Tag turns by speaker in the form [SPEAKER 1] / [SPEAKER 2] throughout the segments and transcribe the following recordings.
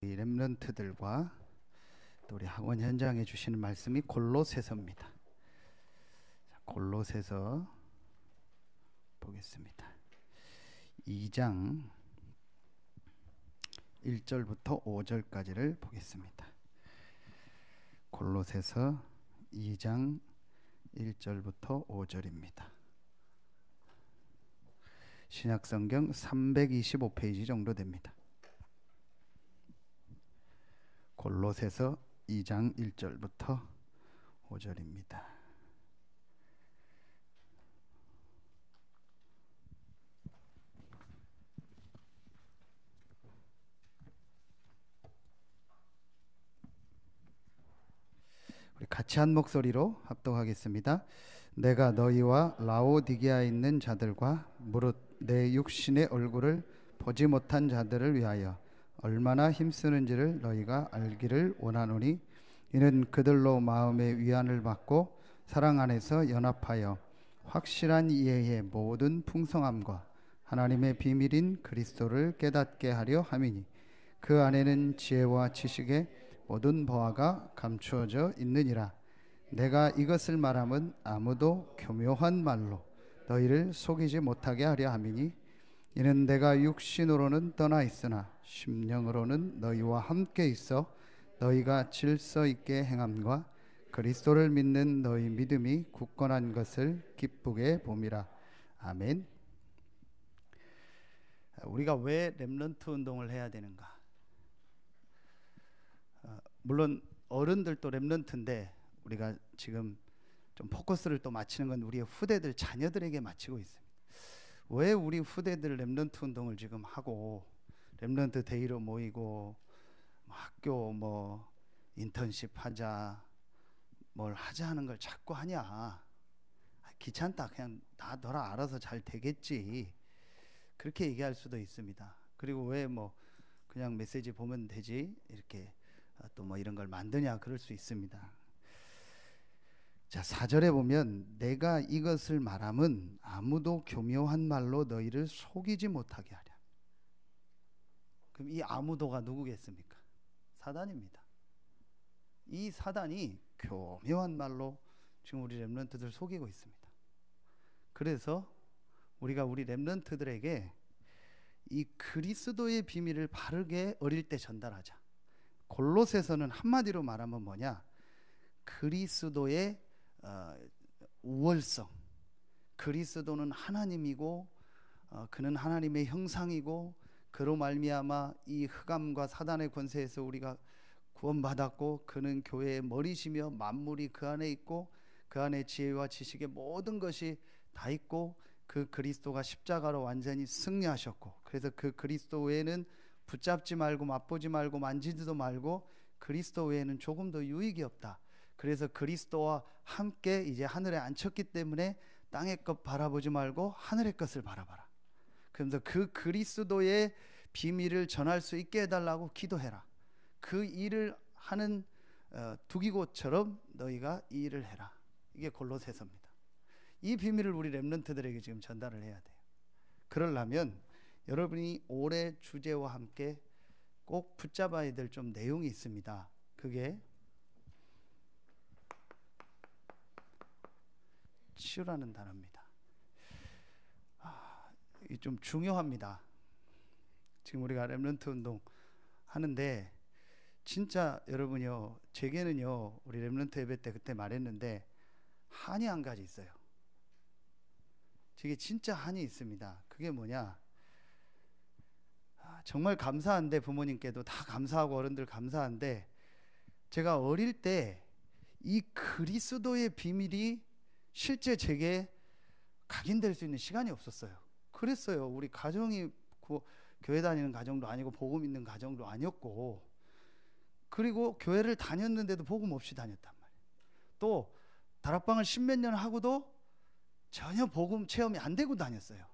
[SPEAKER 1] 이 렘넌트들과 또 우리 학원 현장에 주시는 말씀이 골로새서입니다. 골로새서 보겠습니다. 2장 1절부터 5절까지를 보겠습니다. 골로새서 2장 1절부터 5절입니다. 신약성경 325페이지 정도 됩니다. 골로새서 2장 1절부터 5절입니다. 우리 같이 한 목소리로 합독하겠습니다. 내가 너희와 라오디게아에 있는 자들과 무릇 내 육신의 얼굴을 보지 못한 자들을 위하여 얼마나 힘쓰는지를 너희가 알기를 원하노니, 이는 그들로 마음의 위안을 받고 사랑 안에서 연합하여 확실한 이해의 모든 풍성함과 하나님의 비밀인 그리스도를 깨닫게 하려 함이니, 그 안에는 지혜와 지식의 모든 보화가 감추어져 있느니라. 내가 이것을 말함은 아무도 교묘한 말로 너희를 속이지 못하게 하려 함이니, 이는 내가 육신으로는 떠나 있으나 심령으로는 너희와 함께 있어 너희가 질서 있게 행함과 그리스도를 믿는 너희 믿음이 굳건한 것을 기쁘게 봄이라. 아멘. 우리가 왜 렘넌트 운동을 해야 되는가? 물론 어른들도 렘넌트인데 우리가 지금 좀 포커스를 또 맞추는 건 우리의 후대들, 자녀들에게 맞추고 있습니다. 왜 우리 후대들 렘넌트 운동을 지금 하고 렘넌트 데이로 모이고 학교 인턴십 하자, 뭘 하자 하는 걸 자꾸 하냐? 귀찮다, 그냥 놔둬라, 알아서 잘 되겠지, 그렇게 얘기할 수도 있습니다. 그리고 왜 그냥 메시지 보면 되지, 이렇게 또 이런 걸 만드냐, 그럴 수 있습니다. 자, 4절에 보면 내가 이것을 말함은 아무도 교묘한 말로 너희를 속이지 못하게 하랴. 그럼 이 아무도가 누구겠습니까? 사단입니다. 이 사단이 교묘한 말로 지금 우리 렘넌트들 속이고 있습니다. 그래서 우리가 우리 렘넌트들에게 이 그리스도의 비밀을 바르게 어릴 때 전달하자. 골로새서는 한마디로 말하면 뭐냐? 그리스도의 우월성, 그리스도는 하나님이고 그는 하나님의 형상이고 그로 말미암아 이 흑암과 사단의 권세에서 우리가 구원받았고, 그는 교회의 머리시며 만물이 그 안에 있고 그 안에 지혜와 지식의 모든 것이 다 있고, 그 그리스도가 십자가로 완전히 승리하셨고, 그래서 그 그리스도 외에는 붙잡지 말고 맛보지 말고 만지지도 말고 그리스도 외에는 조금 더 유익이 없다. 그래서 그리스도와 함께 이제 하늘에 앉혔기 때문에 땅의 것 바라보지 말고 하늘의 것을 바라봐라. 그러면서 그 그리스도의 비밀을 전할 수 있게 해달라고 기도해라. 그 일을 하는 두기고처럼 너희가 이 일을 해라. 이게 골로새서입니다. 이 비밀을 우리 렘넌트들에게 지금 전달을 해야 돼요. 그러려면 여러분이 올해 주제와 함께 꼭 붙잡아야 될 좀 내용이 있습니다. 그게 치유라는 단어입니다. 이게 좀 중요합니다. 지금 우리가 렘넌트 운동 하는데 진짜 여러분요, 제게는요, 우리 렘넌트 예배 때 그때 말했는데 한이 한 가지 있어요. 제게 진짜 한이 있습니다. 그게 뭐냐? 정말 감사한데, 부모님께도 다 감사하고 어른들 감사한데, 제가 어릴 때 이 그리스도의 비밀이 실제 제게 각인될 수 있는 시간이 없었어요. 그랬어요. 우리 가정이 교회 다니는 가정도 아니고 복음 있는 가정도 아니었고, 그리고 교회를 다녔는데도 복음 없이 다녔단 말이에요. 또 다락방을 십몇 년 하고도 전혀 복음 체험이 안 되고 다녔어요.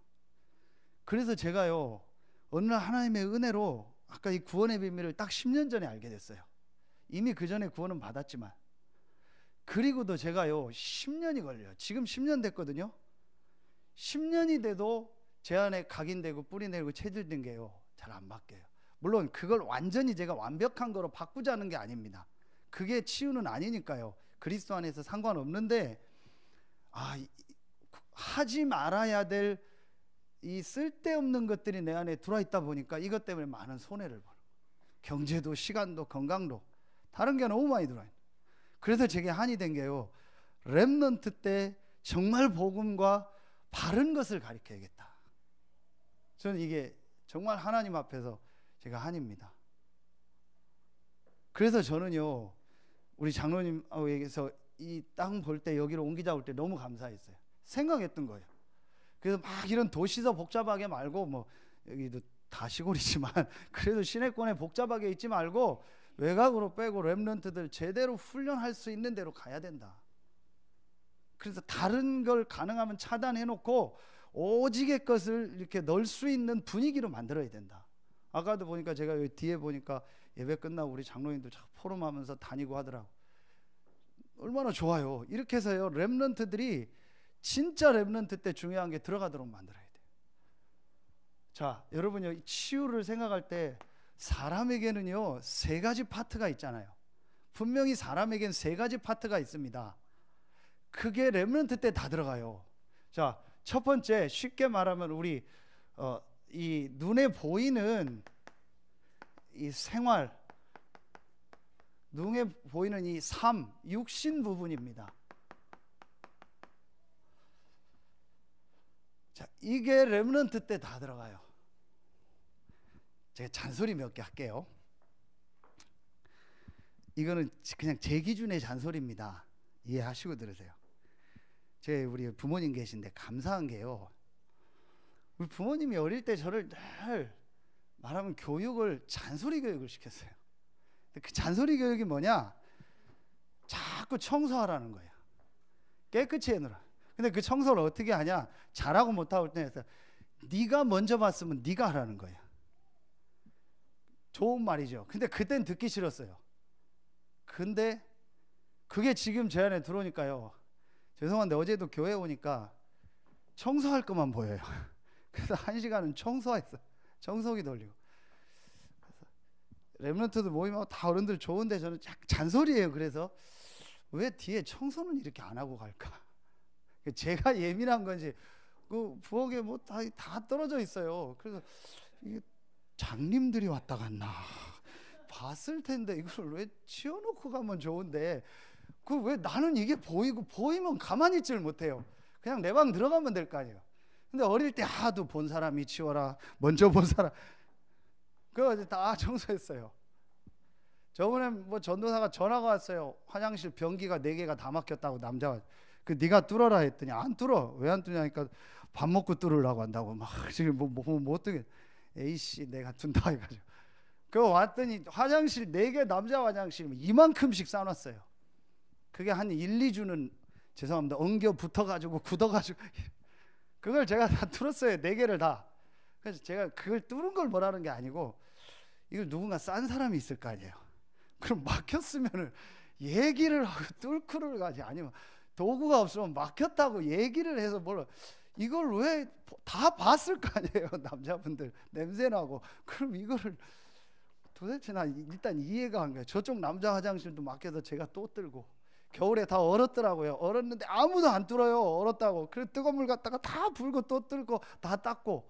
[SPEAKER 1] 그래서 제가요, 어느 날 하나님의 은혜로 아까 이 구원의 비밀을 딱 10년 전에 알게 됐어요. 이미 그 전에 구원은 받았지만. 그리고도 제가요 10년이 걸려요. 지금 10년 됐거든요. 10년이 돼도 제 안에 각인되고 뿌리내리고 체질된 게요 잘 안 바뀌어요. 물론 그걸 완전히 제가 완벽한 거로 바꾸자는 게 아닙니다. 그게 치유는 아니니까요. 그리스도 안에서 상관없는데 하지 말아야 될 이 쓸데없는 것들이 내 안에 들어와 있다 보니까 이것 때문에 많은 손해를 봐요. 경제도 시간도 건강도 다른 게 너무 많이 들어와요. 그래서 제게 한이 된 게요, 렘넌트 때 정말 복음과 바른 것을 가르쳐야겠다. 저는 이게 정말 하나님 앞에서 제가 한입니다. 그래서 저는요, 우리 장로님에게서 이 땅 볼 때 여기로 옮기자 올 때 너무 감사했어요. 생각했던 거예요. 그래서 막 이런 도시서 복잡하게 말고, 뭐 여기도 다 시골이지만 그래도 시내권에 복잡하게 있지 말고 외곽으로 빼고 렘넌트들 제대로 훈련할 수 있는 데로 가야 된다. 그래서 다른 걸 가능하면 차단해 놓고 오직의 것을 이렇게 넣을 수 있는 분위기로 만들어야 된다. 아까도 보니까 제가 여기 뒤에 보니까 예배 끝나고 우리 장로님들 포럼하면서 다니고 하더라고. 얼마나 좋아요. 이렇게 해서요, 렘넌트들이 진짜 렘넌트 때 중요한 게 들어가도록 만들어야 돼요. 자, 여러분요, 치유를 생각할 때 사람에게는요 3가지 파트가 있잖아요. 분명히 사람에겐 3가지 파트가 있습니다. 그게 렘넌트 때 다 들어가요. 자, 첫 번째, 쉽게 말하면 우리 이 눈에 보이는 이 생활, 눈에 보이는 이 삶, 육신 부분입니다. 자, 이게 렘넌트 때 다 들어가요. 제가 잔소리 몇 개 할게요. 이거는 그냥 제 기준의 잔소리입니다. 이해하시고 들으세요. 우리 부모님 계신데 감사한 게요, 우리 부모님이 어릴 때 저를 늘 말하면 교육을 잔소리 교육을 시켰어요. 그 잔소리 교육이 뭐냐? 자꾸 청소하라는 거예요. 깨끗이 해놓으라. 근데 그 청소를 어떻게 하냐? 잘하고 못하고 때에서 네가 먼저 봤으면 네가 하라는 거예요. 좋은 말이죠. 근데 그땐 듣기 싫었어요. 근데 그게 지금 제 안에 들어오니까요, 죄송한데 어제도 교회 오니까 청소할 것만 보여요. 그래서 1시간은 청소했어요. 청소기 돌리고. 렘넌트들 모임하고 다 어른들 좋은데 저는 잔소리예요. 그래서 왜 뒤에 청소는 이렇게 안 하고 갈까? 제가 예민한 건지 그 부엌에 뭐 다 떨어져 있어요. 그래서 이게 장님들이 왔다 갔나 봤을 텐데 이걸 왜 치워놓고 가면 좋은데 그 왜 나는 이게 보이면 가만히 있지를 못해요. 그냥 내 방 들어가면 될 거 아니에요. 근데 어릴 때 하도 본 사람이 치워라, 먼저 본 사람, 그거 다 청소했어요. 저번에 뭐 전도사가 전화가 왔어요. 화장실 변기가 4개가 다 막혔다고. 남자가 네가 뚫어라 했더니 안 뚫어. 왜 안 뚫냐니까 밥 먹고 뚫으려고 한다고 막 지금 못 뚫게. 에이씨 내가 둔다 해가지고 그거 왔더니 화장실 4개 남자 화장실 이만큼씩 싸놨어요. 그게 한 1, 2주는 죄송합니다 엉겨 붙어가지고 굳어가지고 그걸 제가 다 뚫었어요. 4개를 다. 그래서 제가 그걸 뚫은 걸 뭐라는 게 아니고 이걸 누군가 싼 사람이 있을 거 아니에요. 그럼 막혔으면은 얘기를 하고 뚫고를 가지, 아니면 도구가 없으면 막혔다고 얘기를 해서 뭘 이걸 왜 다 봤을 거 아니에요. 남자분들 냄새나고. 그럼 이거를 도대체 나 일단 이해가 안 가요. 저쪽 남자 화장실도 막혀서 제가 또 뚫고 겨울에 다 얼었더라고요. 얼었는데 아무도 안 뚫어요. 얼었다고. 그래서 뜨거운 물 갖다가 다 불고 또 뚫고 다 닦고.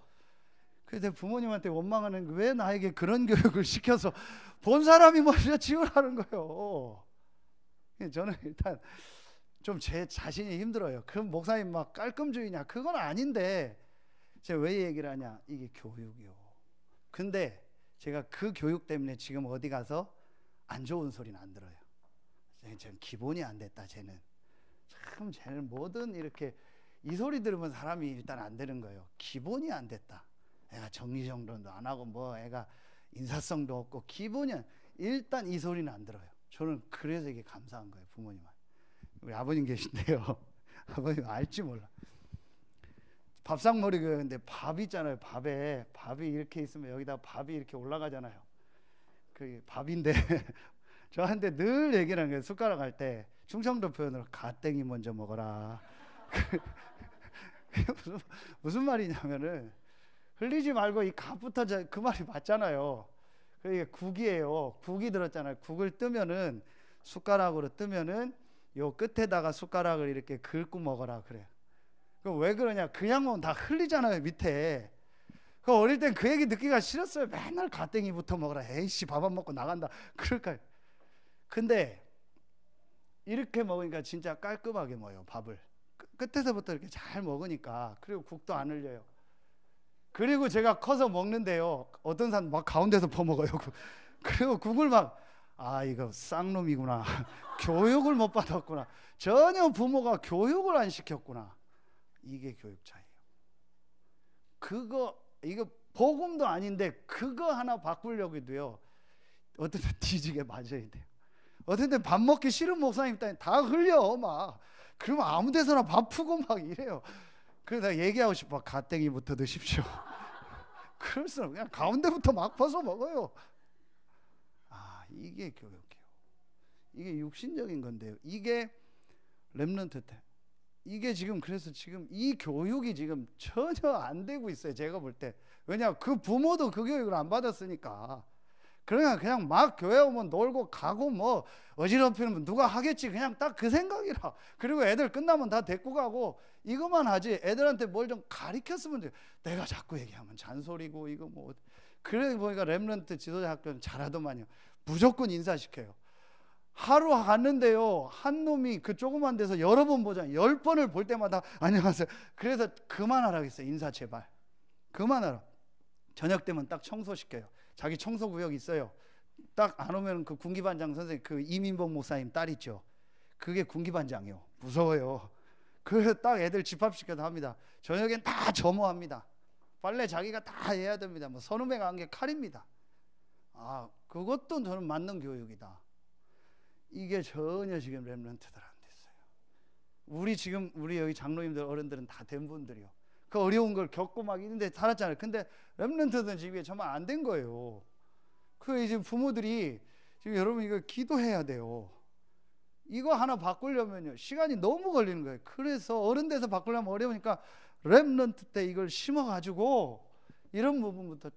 [SPEAKER 1] 그래서 부모님한테 원망하는 게 왜 나에게 그런 교육을 시켜서 본 사람이 먼저 지우라는 거예요. 저는 일단 좀 제 자신이 힘들어요. 그럼 목사님 막 깔끔주의냐? 그건 아닌데 제가 왜 얘기를 하냐? 이게 교육이요. 근데 제가 그 교육 때문에 지금 어디 가서 안 좋은 소리는 안 들어요. 쟤는 기본이 안 됐다. 쟤는 뭐든 이렇게 이 소리 들으면 사람이 일단 안 되는 거예요. 기본이 안 됐다. 애가 정리정돈도 안 하고 뭐 애가 인사성도 없고 기본이 일단 이 소리는 안 들어요. 저는 그래서 이게 감사한 거예요. 부모님한테. 우리 아버님 계신데요. 아버님 알지 몰라. 밥상머리 근데 밥 있잖아요. 밥이 이렇게 있으면 여기다 밥이 이렇게 올라가잖아요. 그 밥인데 저한테 늘 얘기를 하는 거예요. 숟가락 할 때 충청도 표현으로 가땡이 먼저 먹어라. 무슨 말이냐면은 흘리지 말고 이 갓부터 그 말이 맞잖아요. 이게 국이에요. 국이 들었잖아요. 국을 뜨면은 숟가락으로 뜨면은 요 끝에다가 숟가락을 이렇게 긁고 먹어라 그래요. 그럼 왜 그러냐? 그냥 먹으면 다 흘리잖아요 밑에. 그 어릴 땐 그 얘기 듣기가 싫었어요. 맨날 가땡이부터 먹어라. 에이씨 밥 안 먹고 나간다. 그럴까요? 근데 이렇게 먹으니까 진짜 깔끔하게 먹어요. 밥을 끝에서부터 이렇게 잘 먹으니까. 그리고 국도 안 흘려요. 그리고 제가 커서 먹는데요, 어떤 사람 막 가운데서 퍼먹어요. 그리고 국을 막, 아 이거 쌍놈이구나. 교육을 못 받았구나. 전혀 부모가 교육을 안 시켰구나. 이게 교육 차이예요. 이거 복음도 아닌데 그거 하나 바꾸려고 해도요, 어떤 때 뒤지게 맞아야 돼요. 어떤 때 밥 먹기 싫은 목사님 따위 다 흘려 막. 그러면 아무 데서나 밥 푸고 막 이래요. 그래서 내가 얘기하고 싶어. 가땡이부터 드십시오. 그래서 그냥 가운데부터 막 퍼서 먹어요. 아, 이게 교육이에요. 이게 육신적인 건데요. 이게 렘넌트 때. 이게 지금 그래서 지금 이 교육이 지금 전혀 안 되고 있어요. 제가 볼 때. 왜냐, 그 부모도 그 교육을 안 받았으니까. 그러니까 그냥 막 교회 오면 놀고 가고 뭐 어지럽히면 누가 하겠지, 그냥 딱 그 생각이라. 그리고 애들 끝나면 다 데리고 가고 이것만 하지, 애들한테 뭘 좀 가르쳤으면 돼. 내가 자꾸 얘기하면 잔소리고 이거 뭐. 그래 보니까 렘넌트 지도자 학교는 잘하더만요. 무조건 인사시켜요. 하루 갔는데요, 한 놈이 그 조그만 데서 여러 번 보잖아요. 10번을 볼 때마다 안녕하세요. 그래서 그만하라고 했어요. 인사 제발 그만하라. 저녁 되면 딱 청소시켜요. 자기 청소구역 있어요. 딱 안 오면 그 군기반장 선생님, 그 이민복 목사님 딸 있죠. 그게 군기반장이요. 무서워요. 그래서 딱 애들 집합시켜서 합니다. 저녁엔 다 점호합니다. 빨래 자기가 다 해야 됩니다. 뭐 선후배가 한 게 칼입니다. 아, 그것도 저는 맞는 교육이다. 이게 전혀 지금 렘넌트들 안 됐어요. 우리 여기 장로님들 어른들은 다 된 분들이요. 그 어려운 걸 겪고 막 있는데 살았잖아요. 근데 렘넌트들은 지금 정말 안 된 거예요. 그 이제 부모들이 지금 여러분 이거 기도해야 돼요. 이거 하나 바꾸려면요 시간이 너무 걸리는 거예요. 그래서 어른 돼서 바꾸려면 어려우니까 렘넌트 때 이걸 심어가지고 이런 부분부터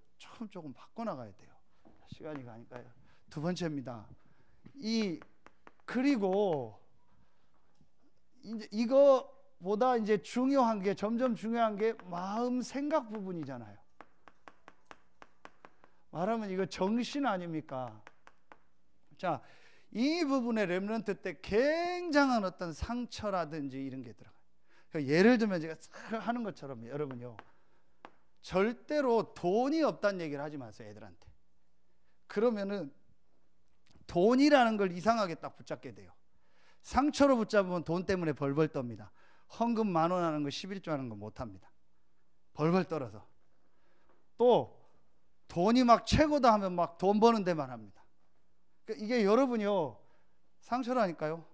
[SPEAKER 1] 조금 바꿔나가야 돼요. 시간이 가니까요. 두 번째입니다. 그리고 이제 이거보다 이제 중요한 게, 점점 중요한 게 마음 생각 부분이잖아요. 말하면 이거 정신 아닙니까? 자, 이 부분에 렘넌트 때 굉장한 어떤 상처라든지 이런 게 들어가요. 그러니까 예를 들면 제가 하는 것처럼 여러분요, 절대로 돈이 없다는 얘기를 하지 마세요, 애들한테. 그러면은 돈이라는 걸 이상하게 딱 붙잡게 돼요. 상처로 붙잡으면 돈 때문에 벌벌 떱니다. 헌금 10,000원 하는 거, 11조 하는 거 못합니다. 벌벌 떨어서. 또 돈이 막 최고다 하면 막 돈 버는 데만 합니다. 그러니까 이게 여러분이요, 상처라니까요.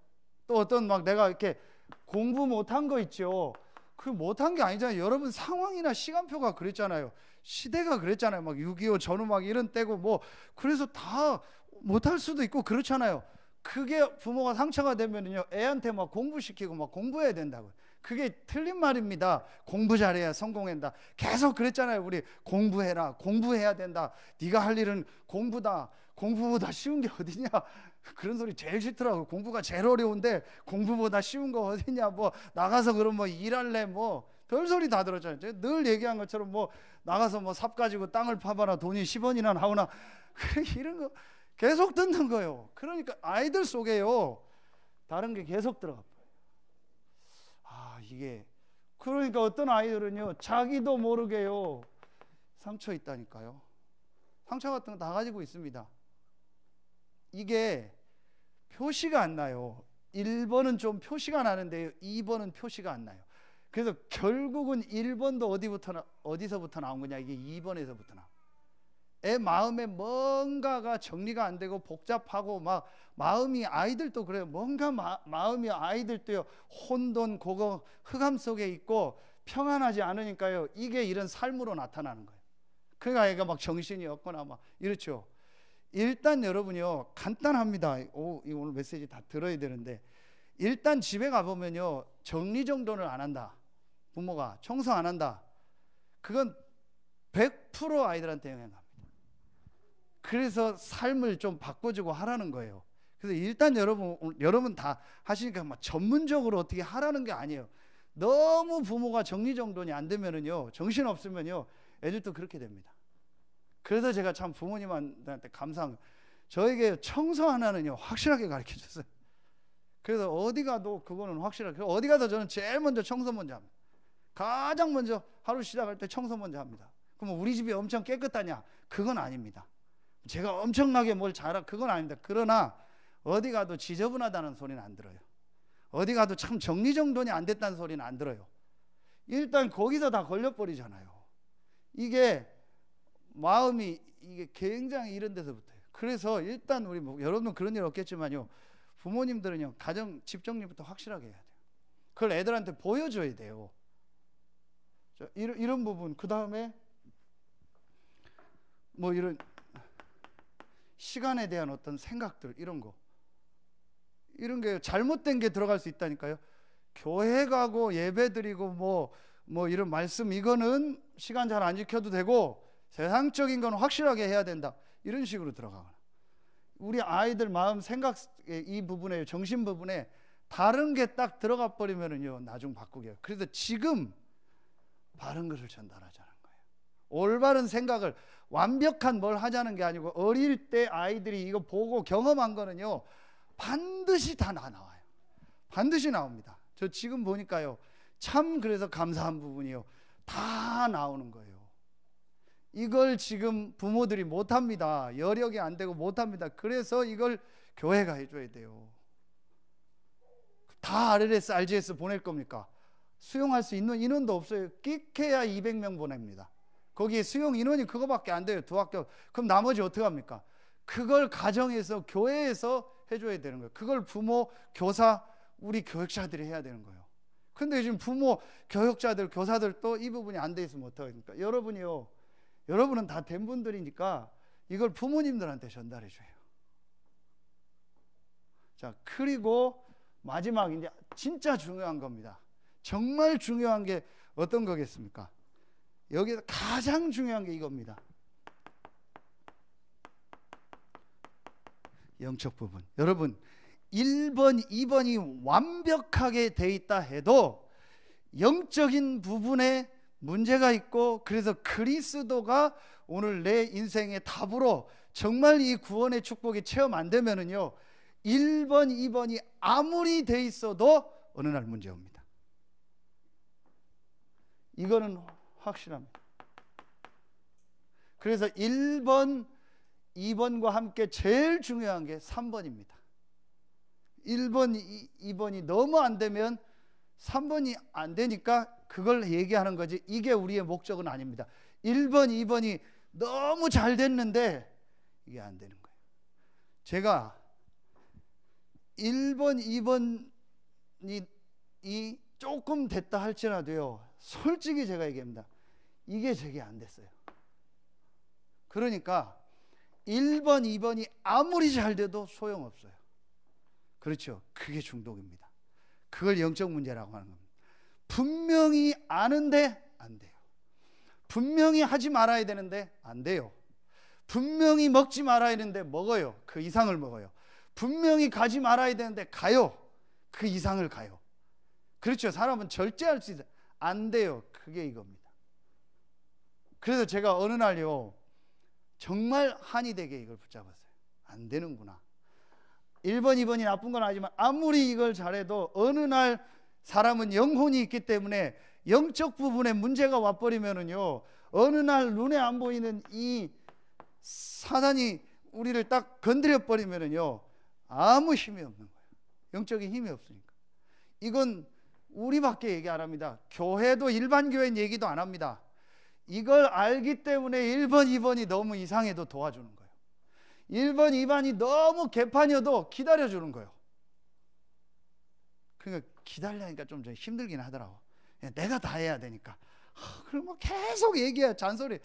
[SPEAKER 1] 또 어떤 막 내가 이렇게 공부 못한 거 있죠. 그 못한 게 아니잖아요. 여러분 상황이나 시간표가 그랬잖아요. 시대가 그랬잖아요. 막 6.25 전후 막 이런 때고 뭐, 그래서 다 못할 수도 있고 그렇잖아요. 그게 부모가 상처가 되면요, 애한테 막 공부시키고 막 공부해야 된다고. 그게 틀린 말입니다. 공부 잘해야 성공한다. 계속 그랬잖아요. 우리 공부해라, 공부해야 된다. 네가 할 일은 공부다. 공부보다 쉬운 게 어디냐. 그런 소리 제일 싫더라고요. 공부가 제일 어려운데 공부보다 쉬운 거 어디냐. 뭐 나가서 그럼 뭐 일할래, 뭐 별소리 다 들었잖아요. 제가 늘 얘기한 것처럼 뭐 나가서 뭐 삽 가지고 땅을 파봐라 돈이 10원이나 나오나. 이런 거 계속 듣는 거예요. 그러니까 아이들 속에요, 다른 게 계속 들어가. 이게 그러니까 어떤 아이들은요, 자기도 모르게요 상처 있다니까요. 상처 같은 거 다 가지고 있습니다. 이게 표시가 안 나요. 1번은 좀 표시가 나는데요, 2번은 표시가 안 나요. 그래서 결국은 1번도 어디서부터 나온 거냐, 이게 2번에서부터 나와요. 애 마음에 뭔가가 정리가 안 되고 복잡하고 막 마음이, 아이들도 그래요. 뭔가 마음이 아이들도요, 혼돈, 그거 흑암 속에 있고 평안하지 않으니까요, 이게 이런 삶으로 나타나는 거예요. 그러니까 애가 막 정신이 없거나 막 이렇죠. 일단 여러분요, 간단합니다. 이거 오늘 메시지 다 들어야 되는데, 일단 집에 가보면요, 정리정돈을 안 한다, 부모가 청소 안 한다, 그건 100% 아이들한테 영향합니다. 그래서 삶을 좀 바꿔주고 하라는 거예요. 그래서 일단 여러분 다 하시니까 막 전문적으로 어떻게 하라는 게 아니에요. 너무 부모가 정리정돈이 안 되면은요, 정신 없으면요, 애들도 그렇게 됩니다. 그래서 제가 참 부모님한테 감사한 거예요. 저에게 청소 하나는요 확실하게 가르쳐 줬어요. 그래서 어디 가도 그거는 확실하게, 어디 가도 저는 제일 먼저 청소 먼저 합니다. 가장 먼저 하루 시작할 때 청소 먼저 합니다. 그럼 우리 집이 엄청 깨끗하냐? 그건 아닙니다. 제가 엄청나게 뭘 잘하, 그건 아닙니다. 그러나 어디 가도 지저분하다는 소리는 안 들어요. 어디 가도 참 정리정돈이 안 됐다는 소리는 안 들어요. 일단 거기서 다 걸려버리잖아요. 이게 마음이 이게 굉장히 이런 데서부터예요. 그래서 일단 우리 여러분은 그런 일 없겠지만요, 부모님들은요 가정 집 정리부터 확실하게 해야 돼요. 그걸 애들한테 보여줘야 돼요. 이런 부분, 그 다음에 뭐 이런 시간에 대한 어떤 생각들, 이런 게 잘못된 게 들어갈 수 있다니까요. 교회 가고 예배 드리고 뭐 이런 말씀, 이거는 시간 잘 안 지켜도 되고 세상적인 건 확실하게 해야 된다, 이런 식으로 들어가거나, 우리 아이들 마음 생각 이 부분에, 정신 부분에 다른 게 딱 들어가 버리면은요 나중 바꾸게 해요. 그래서 지금 바른 것을 전달하자는 거예요. 올바른 생각을, 완벽한 뭘 하자는 게 아니고, 어릴 때 아이들이 이거 보고 경험한 거는요 반드시 다 나와요. 반드시 나옵니다. 저 지금 보니까요 참 그래서 감사한 부분이요 다 나오는 거예요. 이걸 지금 부모들이 못합니다. 여력이 안 되고 못합니다. 그래서 이걸 교회가 해줘야 돼요. 다 RLS, RGS 보낼 겁니까? 수용할 수 있는 인원도 없어요. 끽해야 200명 보냅니다. 거기에 수용 인원이 그거밖에 안 돼요. 2학교. 그럼 나머지 어떻게 합니까? 그걸 가정에서, 교회에서 해줘야 되는 거예요. 그걸 부모, 교사, 우리 교육자들이 해야 되는 거예요. 근데 지금 부모, 교육자들, 교사들도 이 부분이 안 돼 있으면 어떡합니까? 여러분은 다 된 분들이니까 이걸 부모님들한테 전달해 줘요. 자, 그리고 마지막, 이제 진짜 중요한 겁니다. 정말 중요한 게 어떤 거겠습니까? 여기서 가장 중요한 게 이겁니다. 영적 부분. 여러분, 1번, 2번이 완벽하게 돼 있다 해도 영적인 부분에 문제가 있고, 그래서 그리스도가 오늘 내 인생의 답으로 정말 이 구원의 축복이 체험 안 되면은요 1번, 2번이 아무리 돼 있어도 어느 날 문제 옵니다. 이거는 확실합니다. 그래서 1번, 2번과 함께 제일 중요한 게 3번입니다. 1번, 2번이 너무 안 되면 3번이 안 되니까 그걸 얘기하는 거지, 이게 우리의 목적은 아닙니다. 1번, 2번이 너무 잘 됐는데 이게 안 되는 거예요. 제가 1번, 2번이 조금 됐다 할지라도요, 솔직히 제가 얘기합니다. 이게 제게 안 됐어요. 그러니까 1번, 2번이 아무리 잘 돼도 소용없어요. 그렇죠. 그게 중독입니다. 그걸 영적 문제라고 하는 겁니다. 분명히 아는데 안 돼요. 분명히 하지 말아야 되는데 안 돼요. 분명히 먹지 말아야 되는데 먹어요. 그 이상을 먹어요. 분명히 가지 말아야 되는데 가요. 그 이상을 가요. 그렇죠. 사람은 절제할 수 있어요. 안 돼요. 그게 이겁니다. 그래서 제가 어느 날요 정말 한이 되게 이걸 붙잡았어요. 안 되는구나. 1번, 2번이 나쁜 건 아니지만 아무리 이걸 잘해도 어느 날 사람은 영혼이 있기 때문에 영적 부분에 문제가 와버리면은요 어느 날 눈에 안 보이는 이 사단이 우리를 딱 건드려 버리면은요 아무 힘이 없는 거예요. 영적인 힘이 없으니까. 이건 우리밖에 얘기 안 합니다. 교회도, 일반 교회는 얘기도 안 합니다. 이걸 알기 때문에 1번, 2번이 너무 이상해도 도와주는 거예요. 1번, 2번이 너무 개판이어도 기다려주는 거예요. 그러니까 기다리니까 좀 힘들긴 하더라고. 내가 다 해야 되니까. 그럼 뭐 계속 얘기해. 잔소리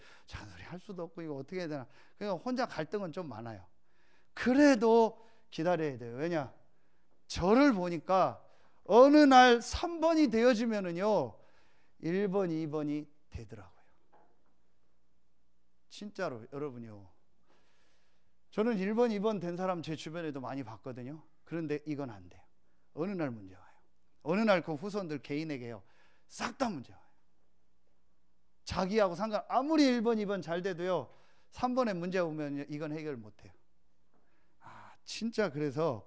[SPEAKER 1] 할 수도 없고 이거 어떻게 해야 되나. 그러니까 혼자 갈등은 좀 많아요. 그래도 기다려야 돼요. 왜냐? 저를 보니까 어느 날 3번이 되어지면은요 1번, 2번이 되더라고요. 진짜로 여러분요. 저는 1번, 2번 된 사람 제 주변에도 많이 봤거든요. 그런데 이건 안 돼요. 어느 날 문제 와요. 어느 날 그 후손들 개인에게요, 싹 다 문제 와요. 자기하고 아무리 1번, 2번 잘 돼도요, 3번에 문제 오면 이건 해결 못 해요. 진짜. 그래서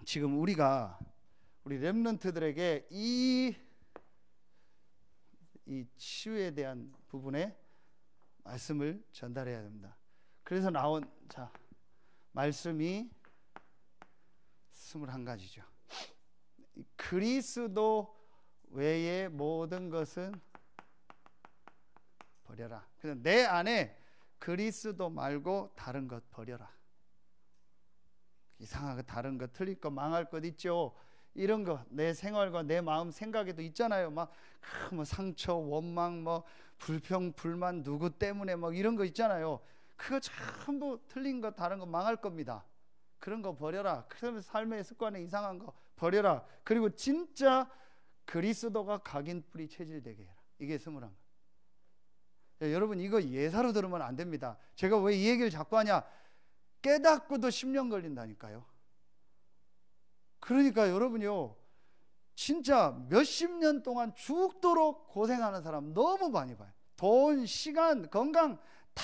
[SPEAKER 1] 지금 우리 렘넌트들에게 이 치유에 대한 부분에 말씀을 전달해야 됩니다. 그래서 나온 말씀이 21가지죠. 그리스도 외의 모든 것은 버려라. 그래서 내 안에 그리스도 말고 다른 것 버려라. 이상하게 다른 것, 틀릴 것, 망할 것 있죠. 이런 거 내 생활과 내 마음 생각에도 있잖아요. 막 뭐 상처, 원망, 뭐 불평, 불만, 누구 때문에 막 이런 거 있잖아요. 그거 전부 틀린 거, 다른 거, 망할 겁니다. 그런 거 버려라. 그러면 삶의 습관에 이상한 거 버려라. 그리고 진짜 그리스도가 각인 뿌리 체질되게 해라. 이게 21거. 여러분, 이거 예사로 들으면 안 됩니다. 제가 왜 이 얘기를 자꾸 하냐? 깨닫고도 10년 걸린다니까요. 그러니까 여러분요, 진짜 몇십 년 동안 죽도록 고생하는 사람 너무 많이 봐요. 돈, 시간, 건강 다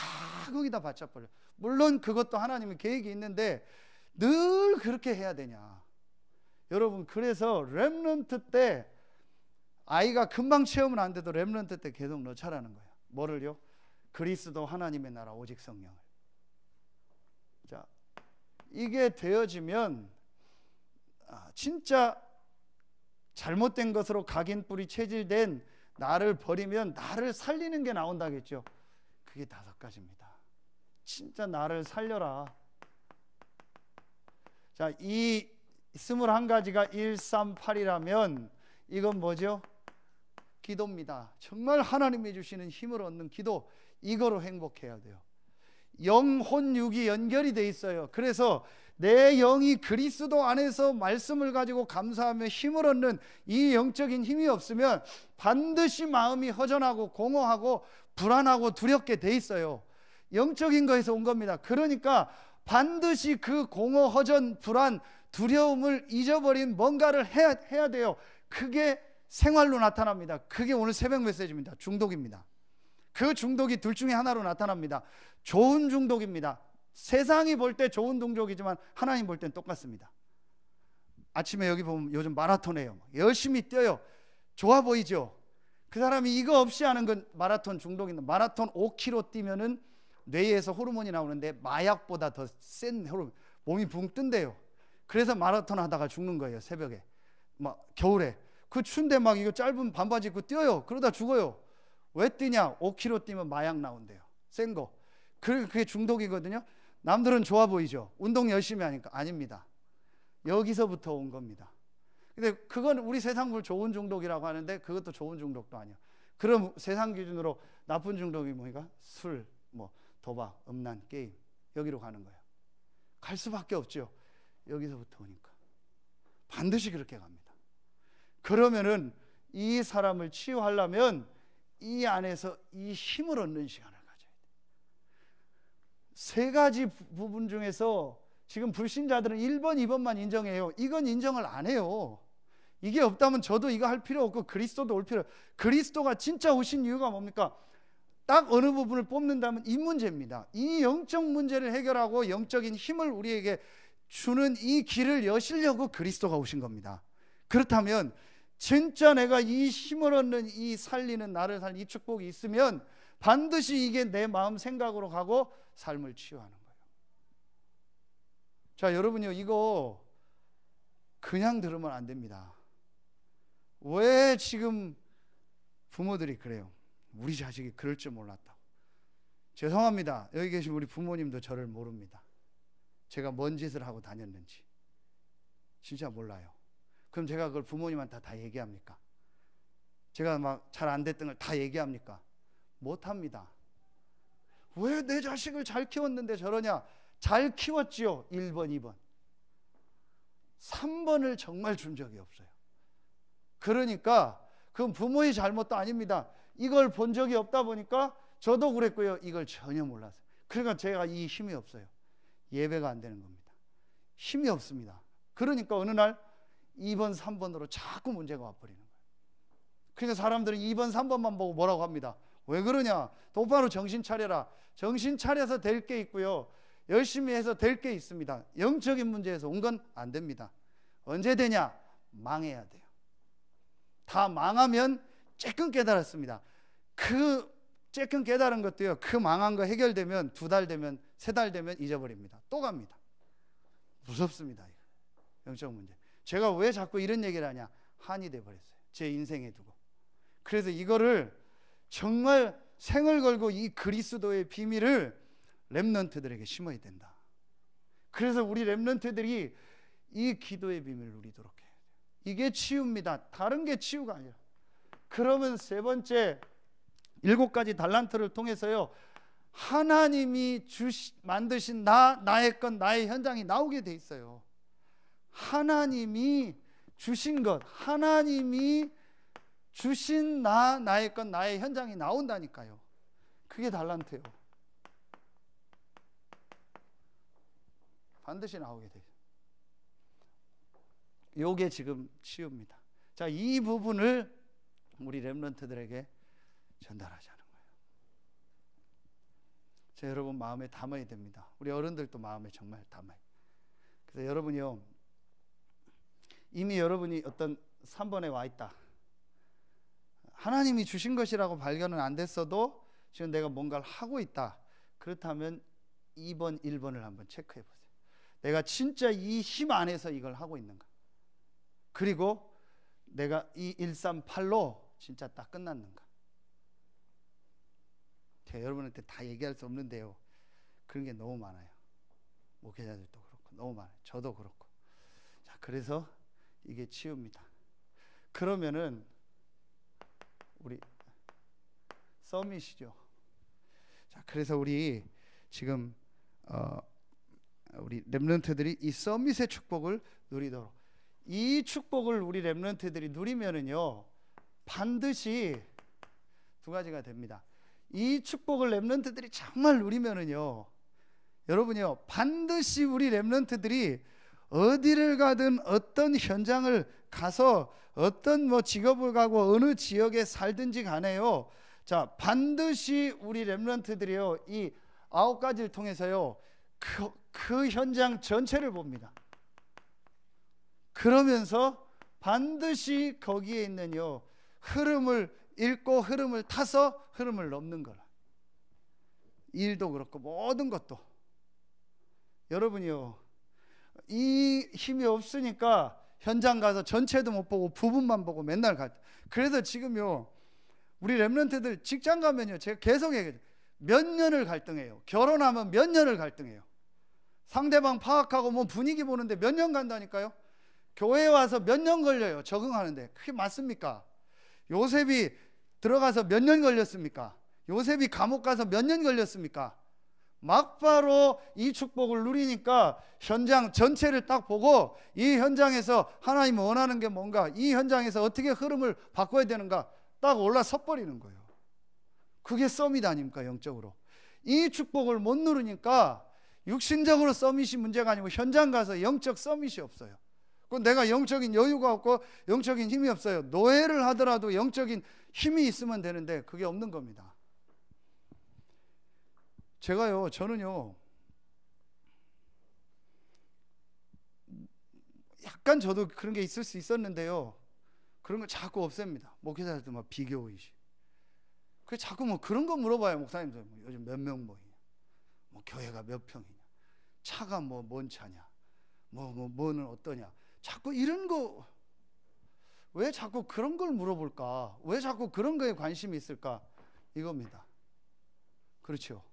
[SPEAKER 1] 거기다 바쳐버려요. 물론 그것도 하나님의 계획이 있는데 늘 그렇게 해야 되냐? 여러분, 그래서 렘넌트 때 아이가 금방 체험은 안 돼도 렘넌트 때 계속 넣자라는 거예요. 뭐를요? 그리스도, 하나님의 나라, 오직 성령을. 자, 이게 되어지면 진짜 잘못된 것으로 각인 뿌리 체질된 나를 버리면 나를 살리는 게 나온다겠죠. 그게 5가지입니다. 진짜 나를 살려라. 자, 이 21가지가 138이라면 이건 뭐죠? 기도입니다. 정말 하나님이 주시는 힘을 얻는 기도, 이거로 행복해야 돼요. 영혼, 육이 연결이 돼 있어요. 그래서 내 영이 그리스도 안에서 말씀을 가지고 감사하며 힘을 얻는 이 영적인 힘이 없으면 반드시 마음이 허전하고 공허하고 불안하고 두렵게 돼 있어요. 영적인 거에서 온 겁니다. 그러니까 반드시 그 공허, 허전, 불안, 두려움을 잊어버린 뭔가를 해야 돼요. 그게 생활로 나타납니다. 그게 오늘 새벽 메시지입니다. 중독입니다. 그 중독이 둘 중에 하나로 나타납니다. 좋은 중독입니다. 세상이 볼 때 좋은 중독이지만 하나님 볼 땐 똑같습니다. 아침에 여기 보면 요즘 마라톤 해요. 열심히 뛰어요. 좋아 보이죠? 그 사람이 이거 없이 하는 건 마라톤 중독입니다. 마라톤 5km 뛰면은 뇌에서 호르몬이 나오는데 마약보다 더 센 호르몬, 몸이 붕 뜬대요. 그래서 마라톤 하다가 죽는 거예요. 새벽에 막 겨울에 그 추운데 막 이거 짧은 반바지 입고 뛰어요. 그러다 죽어요. 왜 뛰냐? 5km 뛰면 마약 나온대요. 센 거. 그게 중독이거든요. 남들은 좋아 보이죠? 운동 열심히 하니까. 아닙니다. 여기서부터 온 겁니다. 근데 그건 우리 세상 볼 좋은 중독이라고 하는데 그것도 좋은 중독도 아니야. 그럼 세상 기준으로 나쁜 중독이 뭐니까? 술, 뭐 도박, 음란, 게임, 여기로 가는 거예요. 갈 수밖에 없죠. 여기서부터 오니까 반드시 그렇게 갑니다. 그러면은 이 사람을 치유하려면 이 안에서 이 힘을 얻는 시간을 가져야 돼요. 3가지 부분 중에서 지금 불신자들은 1번, 2번만 인정해요. 이건 인정을 안 해요. 이게 없다면 저도 이거 할 필요 없고 그리스도도 올 필요. 그리스도가 진짜 오신 이유가 뭡니까? 딱 어느 부분을 뽑는다면 이 문제입니다. 이 영적 문제를 해결하고 영적인 힘을 우리에게 주는 이 길을 여시려고 그리스도가 오신 겁니다. 그렇다면 진짜 내가 이 힘을 얻는, 이 살리는, 나를 살리는 이 축복이 있으면 반드시 이게 내 마음 생각으로 가고 삶을 치유하는 거예요. 자, 여러분요, 이거 그냥 들으면 안 됩니다. 왜 지금 부모들이 그래요? 우리 자식이 그럴 줄 몰랐다고. 죄송합니다. 여기 계신 우리 부모님도 저를 모릅니다. 제가 뭔 짓을 하고 다녔는지 진짜 몰라요. 그럼 제가 그걸 부모님한테 다 얘기합니까? 제가 막 잘 안 됐던 걸 다 얘기합니까? 못합니다. 왜 내 자식을 잘 키웠는데 저러냐? 잘 키웠지요. 1번, 2번. 3번을 정말 준 적이 없어요. 그러니까 그건 부모의 잘못도 아닙니다. 이걸 본 적이 없다 보니까 저도 그랬고요. 이걸 전혀 몰랐어요. 그러니까 제가 이 힘이 없어요. 예배가 안 되는 겁니다. 힘이 없습니다. 그러니까 어느 날 2번, 3번으로 자꾸 문제가 와버리는 거예요. 그러니까 사람들은 2번, 3번만 보고 뭐라고 합니다. 왜 그러냐? 똑바로 정신 차려라. 정신 차려서 될 게 있고요, 열심히 해서 될 게 있습니다. 영적인 문제에서 온 건 안 됩니다. 언제 되냐? 망해야 돼요. 다 망하면 쬐끔 깨달았습니다. 그 쬐끔 깨달은 것도요, 그 망한 거 해결되면 2달 되면, 3달 되면 잊어버립니다. 또 갑니다. 무섭습니다. 이거. 영적 문제. 제가 왜 자꾸 이런 얘기를 하냐? 한이 돼버렸어요. 제 인생에 두고. 그래서 이거를 정말 생을 걸고 이 그리스도의 비밀을 렘넌트들에게 심어야 된다. 그래서 우리 렘넌트들이 이 기도의 비밀을 누리도록 해야 돼요. 이게 치유입니다. 다른 게 치유가 아니라. 그러면 세 번째, 7가지 달란트를 통해서요, 하나님이 만드신 나의 것, 나의 현장이 나오게 돼 있어요. 하나님이 주신 것, 하나님이 주신 나의 것, 나의 현장이 나온다니까요. 그게 달란트예요. 반드시 나오게 돼요. 요게 지금 치유입니다. 자, 이 부분을 우리 렘넌트들에게 전달하자는 거예요. 자, 여러분 마음에 담아야 됩니다. 우리 어른들도 마음에 정말 담아요. 그래서 여러분이요, 이미 여러분이 어떤 3번에 와 있다. 하나님이 주신 것이라고 발견은 안 됐어도 지금 내가 뭔가를 하고 있다. 그렇다면 2번, 1번을 한번 체크해 보세요. 내가 진짜 이 힘 안에서 이걸 하고 있는가? 그리고 내가 이 138로 진짜 딱 끝났는가? 제가 여러분한테 다 얘기할 수 없는데요, 그런 게 너무 많아요. 목회자들도 그렇고 너무 많아요. 저도 그렇고. 자, 그래서 이게 치유입니다. 그러면은 우리 서밋이죠. 자, 그래서 우리 지금 우리 렘넌트들이 이 서밋의 축복을 누리도록, 이 축복을 우리 렘넌트들이 누리면은요, 반드시 2가지가 됩니다. 이 축복을 렘넌트들이 정말 누리면은요, 여러분요, 반드시 우리 렘넌트들이 어디를 가든 어떤 현장을 가서 어떤 직업을 가고 어느 지역에 살든지 간에요, 자, 반드시 우리 렘넌트들이요, 이 9가지를 통해서요, 그 현장 전체를 봅니다. 그러면서 반드시 거기에 있는 흐름을 읽고 흐름을 타서 흐름을 넘는 거라. 일도 그렇고 모든 것도. 여러분이요, 이 힘이 없으니까 현장 가서 전체도 못 보고 부분만 보고 맨날 그래서 지금요, 우리 렘넌트들 직장 가면요, 제가 계속 얘기해요. 몇 년을 갈등해요. 결혼하면 몇 년을 갈등해요. 상대방 파악하고 뭐 분위기 보는데 몇 년 간다니까요. 교회에 와서 몇 년 걸려요, 적응하는데. 그게 맞습니까? 요셉이 들어가서 몇 년 걸렸습니까? 요셉이 감옥 가서 몇 년 걸렸습니까? 막바로 이 축복을 누리니까 현장 전체를 딱 보고 이 현장에서 하나님 원하는 게 뭔가, 이 현장에서 어떻게 흐름을 바꿔야 되는가 딱 올라서 버리는 거예요. 그게 서밋 아닙니까? 영적으로. 이 축복을 못 누르니까 육신적으로 서밋이 문제가 아니고 현장 가서 영적 서밋이 없어요. 그건 내가 영적인 여유가 없고 영적인 힘이 없어요. 노예를 하더라도 영적인 힘이 있으면 되는데 그게 없는 겁니다. 저는요, 약간 저도 그런 게 있을 수 있었는데요, 그런 걸 자꾸 없앱니다. 목회자들도 막 비교의식. 그 자꾸 뭐 그런 거 물어봐요. 목사님들 요즘 몇 명 모이냐, 뭐 교회가 몇 평이냐, 차가 뭐 뭔 차냐, 뭐는 어떠냐. 자꾸 이런 거, 왜 자꾸 그런 걸 물어볼까? 왜 자꾸 그런 거에 관심이 있을까? 이겁니다. 그렇죠.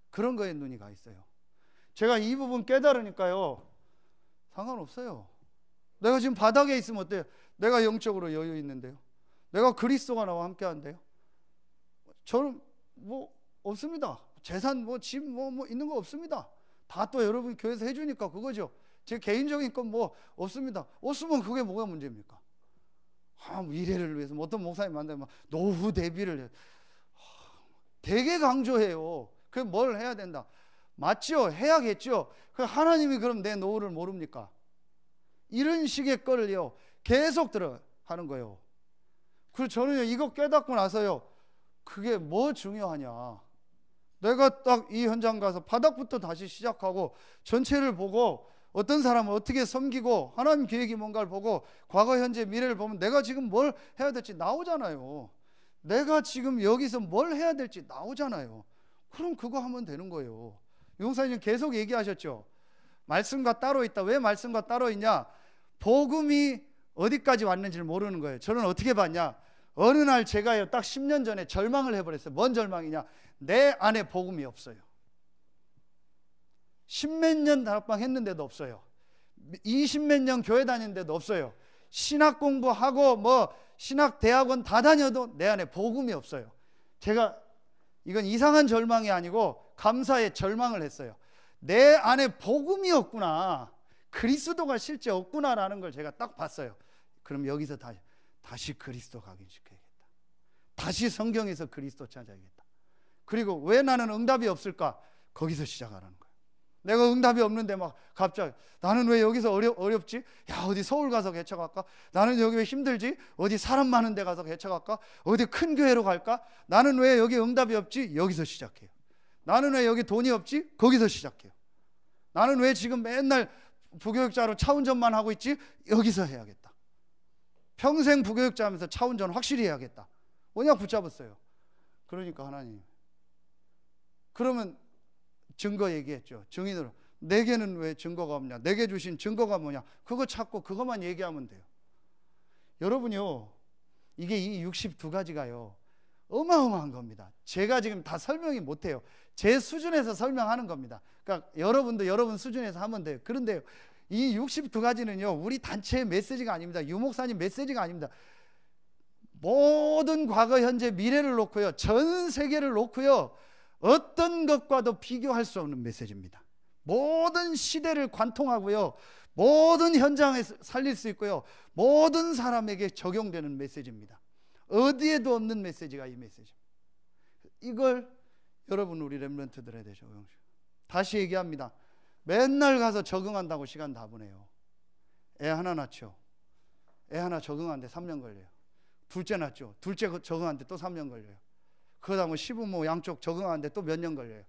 [SPEAKER 1] 그런 거에 눈이 가 있어요. 제가 이 부분 깨달으니까요, 상관없어요. 내가 지금 바닥에 있으면 어때요? 내가 영적으로 여유 있는데요, 내가 그리스도가 나와 함께 한대요. 저는 뭐 없습니다. 재산 집 있는 거 없습니다. 다 또 여러분 교회에서 해주니까 그거죠. 제 개인적인 건 뭐 없습니다. 없으면 그게 뭐가 문제입니까? 미래를 위해서 어떤 목사님 만나면 노후 대비를 되게 강조해요. 그 뭘 해야 된다. 맞죠? 해야겠죠. 그 하나님이 그럼 내 노후를 모릅니까? 이런 식의 거를요 계속 하는 거예요. 그리고 저는 이거 깨닫고 나서요, 그게 뭐 중요하냐, 내가 딱 이 현장 가서 바닥부터 다시 시작하고 전체를 보고 어떤 사람을 어떻게 섬기고 하나님 계획이 뭔가를 보고 과거 현재 미래를 보면 내가 지금 뭘 해야 될지 나오잖아요. 내가 지금 여기서 뭘 해야 될지 나오잖아요. 그럼 그거 하면 되는 거예요. 용사님 계속 얘기하셨죠. 말씀과 따로 있다. 왜 말씀과 따로 있냐? 복음이 어디까지 왔는지를 모르는 거예요. 저는 어떻게 봤냐? 어느 날 제가요 딱 10년 전에 절망을 해버렸어요. 뭔 절망이냐? 내 안에 복음이 없어요. 10몇 년 다락방 했는데도 없어요. 20몇 년 교회 다니는데도 없어요. 신학 공부하고 뭐 신학 대학원 다 다녀도 내 안에 복음이 없어요. 제가 이건 이상한 절망이 아니고 감사의 절망을 했어요. 내 안에 복음이 없구나, 그리스도가 실제 없구나라는 걸 제가 딱 봤어요. 그럼 여기서 다시 그리스도 각인시켜야겠다. 다시 성경에서 그리스도 찾아야겠다. 그리고 왜 나는 응답이 없을까? 거기서 시작하라는 거예요. 내가 응답이 없는데 막 갑자기 나는 왜 여기서 어렵지? 야, 어디 서울 가서 개척할까? 나는 여기 왜 힘들지? 어디 사람 많은 데 가서 개척할까? 어디 큰 교회로 갈까? 나는 왜 여기 응답이 없지? 여기서 시작해요. 나는 왜 여기 돈이 없지? 거기서 시작해요. 나는 왜 지금 맨날 부교육자로 차운전만 하고 있지? 여기서 해야겠다. 평생 부교육자 하면서 차운전 확실히 해야겠다. 언약 붙잡았어요. 그러니까 하나님, 그러면 증거 얘기했죠. 증인으로 내게는 왜 증거가 없냐, 내게 주신 증거가 뭐냐, 그거 찾고 그것만 얘기하면 돼요. 여러분요, 이게 이 62가지가요 어마어마한 겁니다. 제가 지금 다 설명이 못해요. 제 수준에서 설명하는 겁니다. 그러니까 여러분도 여러분 수준에서 하면 돼요. 그런데 이 62가지는요 우리 단체의 메시지가 아닙니다. 유목사님 메시지가 아닙니다. 모든 과거 현재 미래를 놓고요, 전 세계를 놓고요, 어떤 것과도 비교할 수 없는 메시지입니다. 모든 시대를 관통하고요, 모든 현장에 살릴 수 있고요, 모든 사람에게 적용되는 메시지입니다. 어디에도 없는 메시지가 이 메시지입니다. 이걸 여러분 우리 렘넌트들에 대해서 다시 얘기합니다. 맨날 가서 적응한다고 시간 다 보내요. 애 하나 낳죠. 애 하나 적응하는데 3년 걸려요. 둘째 낳죠. 둘째 적응하는데 또 3년 걸려요. 그러다 뭐 시부모 양쪽 적응하는데 또 몇 년 걸려요.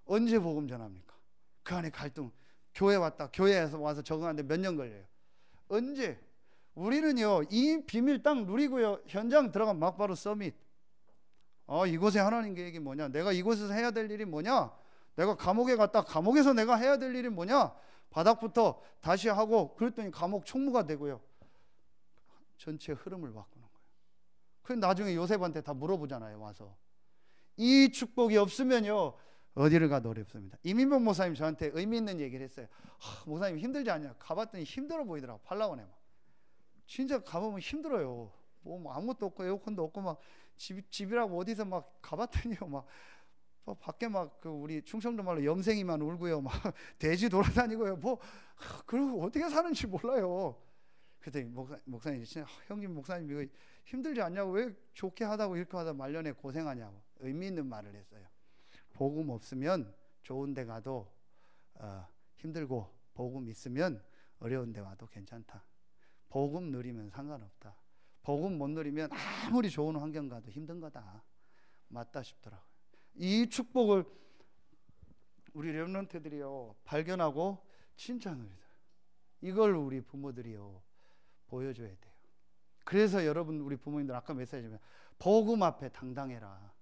[SPEAKER 1] 언제 복음 전합니까? 그 안에 갈등, 교회 왔다 교회에서 와서 적응하는데 몇 년 걸려요. 언제? 우리는요 이 비밀 딱 누리고요, 현장 들어가면 막바로 서밋. 이곳에 하나님 계획이 뭐냐, 내가 이곳에서 해야 될 일이 뭐냐, 내가 감옥에 갔다 감옥에서 내가 해야 될 일이 뭐냐, 바닥부터 다시 하고, 그랬더니 감옥 총무가 되고요, 전체 흐름을 바꾸는 거예요. 그래서 나중에 요셉한테 다 물어보잖아요. 와서 이 축복이 없으면요 어디를 가도 어렵습니다. 이민복 목사님 저한테 의미 있는 얘기를 했어요. 목사님 힘들지 않냐? 가봤더니 힘들어 보이더라고. 팔라원에 막 진짜 가보면 힘들어요. 뭐 아무것도 없고 에어컨도 없고 막 집이라고 어디서 막 가봤더니요 막 밖에 막 그 우리 충청도 말로 염생이만 울고요, 막 돼지 돌아다니고요, 뭐 그리고 어떻게 사는지 몰라요. 그랬더니 목사님 진짜 형님 목사님 이거 힘들지 않냐고, 왜 좋게 하다고 이렇게 하다 말년에 고생하냐고 의미 있는 말을 했어요. 복음 없으면 좋은 데 가도 힘들고, 복음 있으면 어려운 데 와도 괜찮다. 복음 누리면 상관없다. 복음 못 누리면 아무리 좋은 환경 가도 힘든 거다. 맞다 싶더라고요. 이 축복을 우리 렘넌트들이요 발견하고 진짜 누리다. 이걸 우리 부모들이요 보여줘야 돼요. 그래서 여러분 우리 부모님들 아까 메시지면 복음 앞에 당당해라.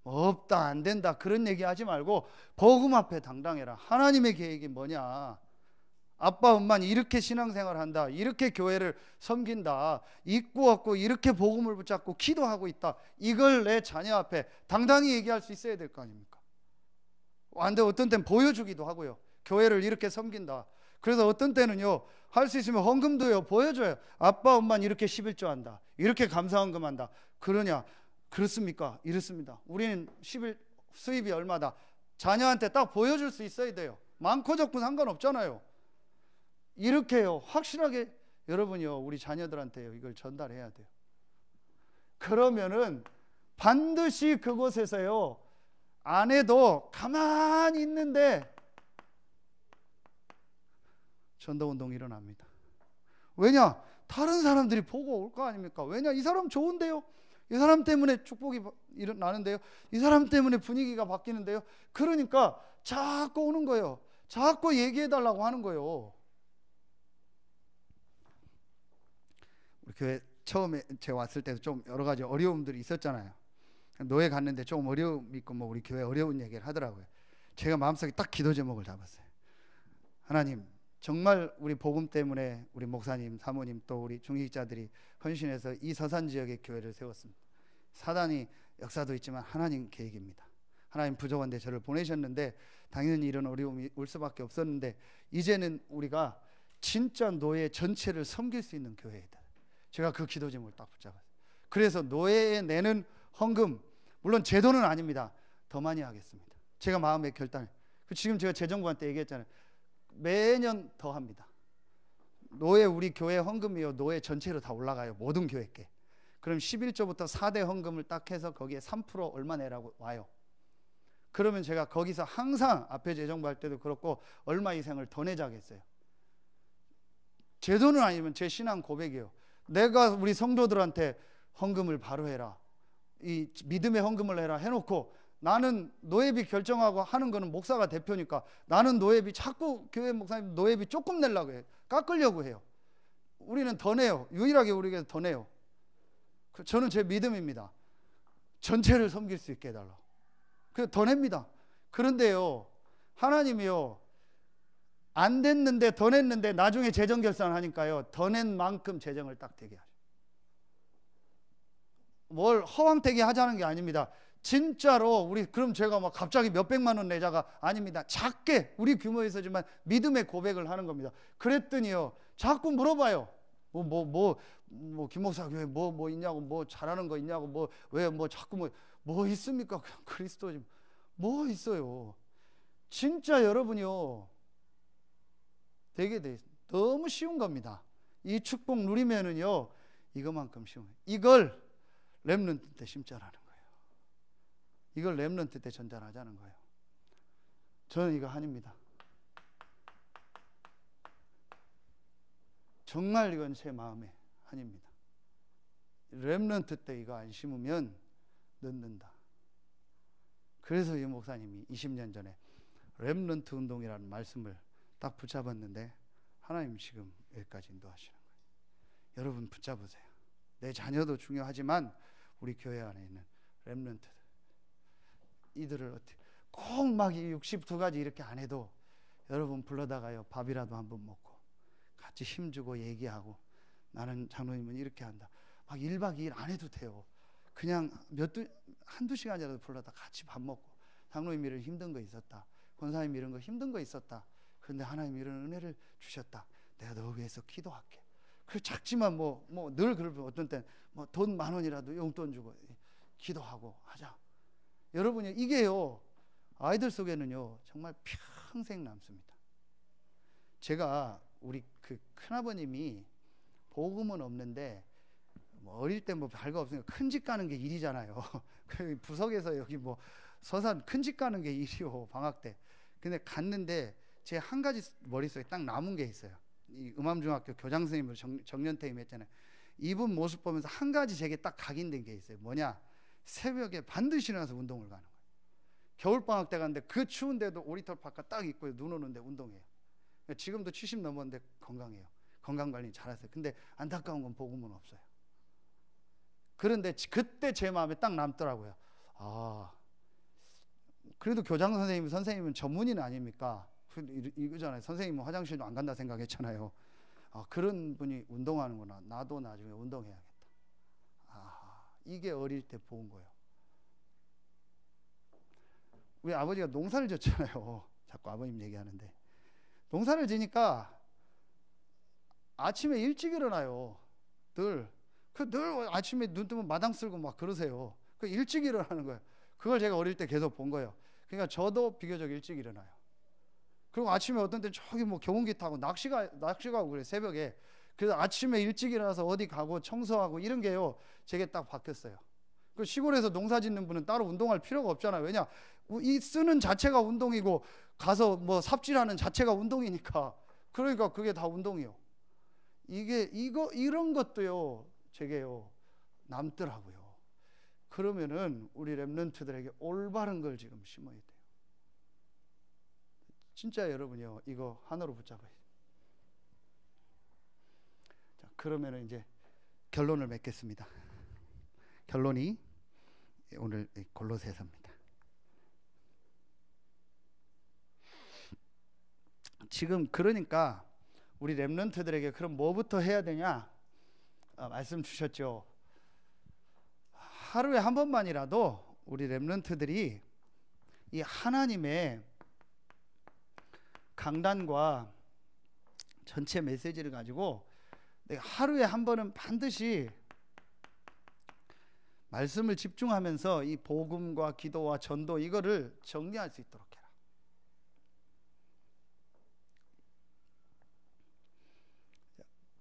[SPEAKER 1] 없다 안 된다 그런 얘기 하지 말고 복음 앞에 당당해라. 하나님의 계획이 뭐냐, 아빠 엄마는 이렇게 신앙생활 한다, 이렇게 교회를 섬긴다, 있고 없고 이렇게 복음을 붙잡고 기도하고 있다, 이걸 내 자녀 앞에 당당히 얘기할 수 있어야 될 거 아닙니까? 근데 어떤 때는 보여주기도 하고요, 교회를 이렇게 섬긴다. 그래서 어떤 때는요 할 수 있으면 헌금도요 보여줘요. 아빠 엄마는 이렇게 11조 한다, 이렇게 감사헌금 한다. 그러냐? 그렇습니까? 이렇습니다. 우리는 11 수입이 얼마다, 자녀한테 딱 보여줄 수 있어야 돼요. 많고 적고 상관없잖아요. 이렇게요 확실하게 여러분이요 우리 자녀들한테요 이걸 전달해야 돼요. 그러면은 반드시 그곳에서요 안 해도 가만히 있는데 전도운동이 일어납니다. 왜냐? 다른 사람들이 보고 올 거 아닙니까? 왜냐? 이 사람 좋은데요? 이 사람 때문에 축복이 일어나는데요? 이 사람 때문에 분위기가 바뀌는데요? 그러니까 자꾸 오는 거예요. 자꾸 얘기해달라고 하는 거예요. 우리 교회 처음에 제가 왔을 때도 좀 여러 가지 어려움들이 있었잖아요. 노예 갔는데 좀 어려움이 있고 뭐 우리 교회 어려운 얘기를 하더라고요. 제가 마음속에 딱 기도 제목을 잡았어요. 하나님, 정말 우리 복음 때문에 우리 목사님, 사모님 또 우리 중직자들이 헌신해서 이 서산 지역의 교회를 세웠습니다. 사단이 역사도 있지만 하나님 계획입니다. 하나님 부족한데 저를 보내셨는데 당연히 이런 어려움이 올 수밖에 없었는데 이제는 우리가 진짜 노예 전체를 섬길 수 있는 교회이다. 제가 그 기도 제목을 딱 붙잡았어요. 그래서 노예에 내는 헌금, 물론 제 돈은 아닙니다. 더 많이 하겠습니다. 제가 마음의 결단을. 지금 제가 재정부한테 얘기했잖아요. 매년 더 합니다. 노예 우리 교회 헌금이요, 노예 전체로 다 올라가요. 모든 교회께. 그럼 11조부터 4대 헌금을 딱 해서 거기에 3% 얼마 내라고 와요. 그러면 제가 거기서 항상 앞에 재정부 할 때도 그렇고 얼마 이상을 더 내자겠어요. 제 돈은 아니면 제 신앙 고백이에요. 내가 우리 성도들한테 헌금을 바로 해라, 이 믿음의 헌금을 해라 해놓고 나는 노예비 결정하고 하는 거는 목사가 대표니까 나는 노예비 자꾸 교회 목사님 노예비 조금 내려고 해요. 깎으려고 해요. 우리는 더 내요. 유일하게 우리에게 더 내요. 저는 제 믿음입니다. 전체를 섬길 수 있게 해달라고. 그래서 더 냅니다. 그런데요, 하나님이요, 안 됐는데 더 냈는데 나중에 재정 결산하니까요, 더 낸 만큼 재정을 딱 되게 하죠. 뭘 허황되게 하자는 게 아닙니다. 진짜로 우리 그럼 제가 막 갑자기 몇백만 원 내자가 아닙니다. 작게 우리 규모에서지만 믿음의 고백을 하는 겁니다. 그랬더니요, 자꾸 물어봐요. 김 목사 교회 뭐 있냐고, 뭐 잘하는 거 있냐고, 뭐 왜 뭐 자꾸 뭐 있습니까? 그냥 그리스도지 뭐 있어요. 진짜 여러분이요, 되게 너무 쉬운 겁니다. 이 축복 누리면은요, 이거만큼 쉬운 거예요. 이걸 렘넌트 때 심자라는 거예요. 이걸 렘넌트 때 전달하자는 거예요. 저는 이거 한입니다. 정말 이건 제 마음의 한입니다. 렘넌트 때 이거 안 심으면 늦는다. 그래서 이 목사님이 20년 전에 렘넌트 운동이라는 말씀을 딱 붙잡았는데 하나님 지금 여기까지 인도하시는 거예요. 여러분 붙잡으세요. 내 자녀도 중요하지만 우리 교회 안에 있는 렘넌트들, 이들을 어떻게 꼭 막 62가지 이렇게 안 해도 여러분 불러다가요, 밥이라도 한번 먹고 같이 힘주고 얘기하고, 나는 장로님은 이렇게 한다, 막 1박 2일 안 해도 돼요. 그냥 한두 시간이라도 불러다 같이 밥 먹고, 장로님 이런 힘든 거 있었다, 권사님 이런 거 힘든 거 있었다, 그런데 하나님 이런 은혜를 주셨다, 내가 너 위해서 기도할게. 그 작지만 늘 그러면 어떤 때는 돈 10,000원이라도 용돈 주고 기도하고 하자. 여러분이 이게요, 아이들 속에는요 정말 평생 남습니다. 제가 우리 그 큰아버님이 복음은 없는데 어릴 때 별거 없으니까 큰 집 가는 게 일이잖아요. 그 부석에서 여기 서산 큰 집 가는 게 일이요, 방학 때. 근데 갔는데 제 한 가지 머릿속에 딱 남은 게 있어요. 이 음암중학교 교장 선생님으로 정년퇴임 했잖아요. 이분 모습 보면서 한 가지 제게 딱 각인된 게 있어요. 뭐냐? 새벽에 반드시 일어나서 운동을 가는 거예요. 겨울방학 때 갔는데 그 추운데도 오리털 파카 딱 입고 눈 오는데 운동해요. 지금도 70 넘었는데 건강해요. 건강관리 잘하세요. 근데 안타까운 건 복음은 없어요. 그런데 그때 제 마음에 딱 남더라고요. 그래도 교장 선생님은 전문인 아닙니까? 이거잖아요. 선생님은 화장실도 안 간다 생각했잖아요. 그런 분이 운동하는구나. 나도 나중에 운동해야겠다. 이게 어릴 때 본 거예요. 우리 아버지가 농사를 졌잖아요. 자꾸 아버님 얘기하는데, 농사를 지니까 아침에 일찍 일어나요. 늘 아침에 눈 뜨면 마당 쓸고 막 그러세요. 일찍 일어나는 거예요. 그걸 제가 어릴 때 계속 본 거예요. 그러니까 저도 비교적 일찍 일어나요. 그리고 아침에 어떤 때 저기 경운기 타고 낚시 가고 그래요, 새벽에. 그래서 아침에 일찍 일어나서 어디 가고 청소하고 이런 게요, 제게 딱 바뀌었어요. 그 시골에서 농사 짓는 분은 따로 운동할 필요가 없잖아요. 왜냐? 이 쓰는 자체가 운동이고 가서 뭐 삽질하는 자체가 운동이니까. 그러니까 그게 다 운동이요. 이런 것도요, 제게요, 남더라고요. 그러면은 우리 렘넌트들에게 올바른 걸 지금 심어야 돼요. 진짜 여러분요, 이거 하나로 붙잡아야 돼요. 자, 그러면은 이제 결론을 맺겠습니다. 결론이 오늘 골로새서입니다. 지금 그러니까 우리 렘넌트들에게 그럼 뭐부터 해야 되냐? 말씀 주셨죠. 하루에 한 번만이라도 우리 렘넌트들이 이 하나님의 강단과 전체 메시지를 가지고 내가 하루에 한 번은 반드시 말씀을 집중하면서 이 복음과 기도와 전도 이거를 정리할 수 있도록 해라.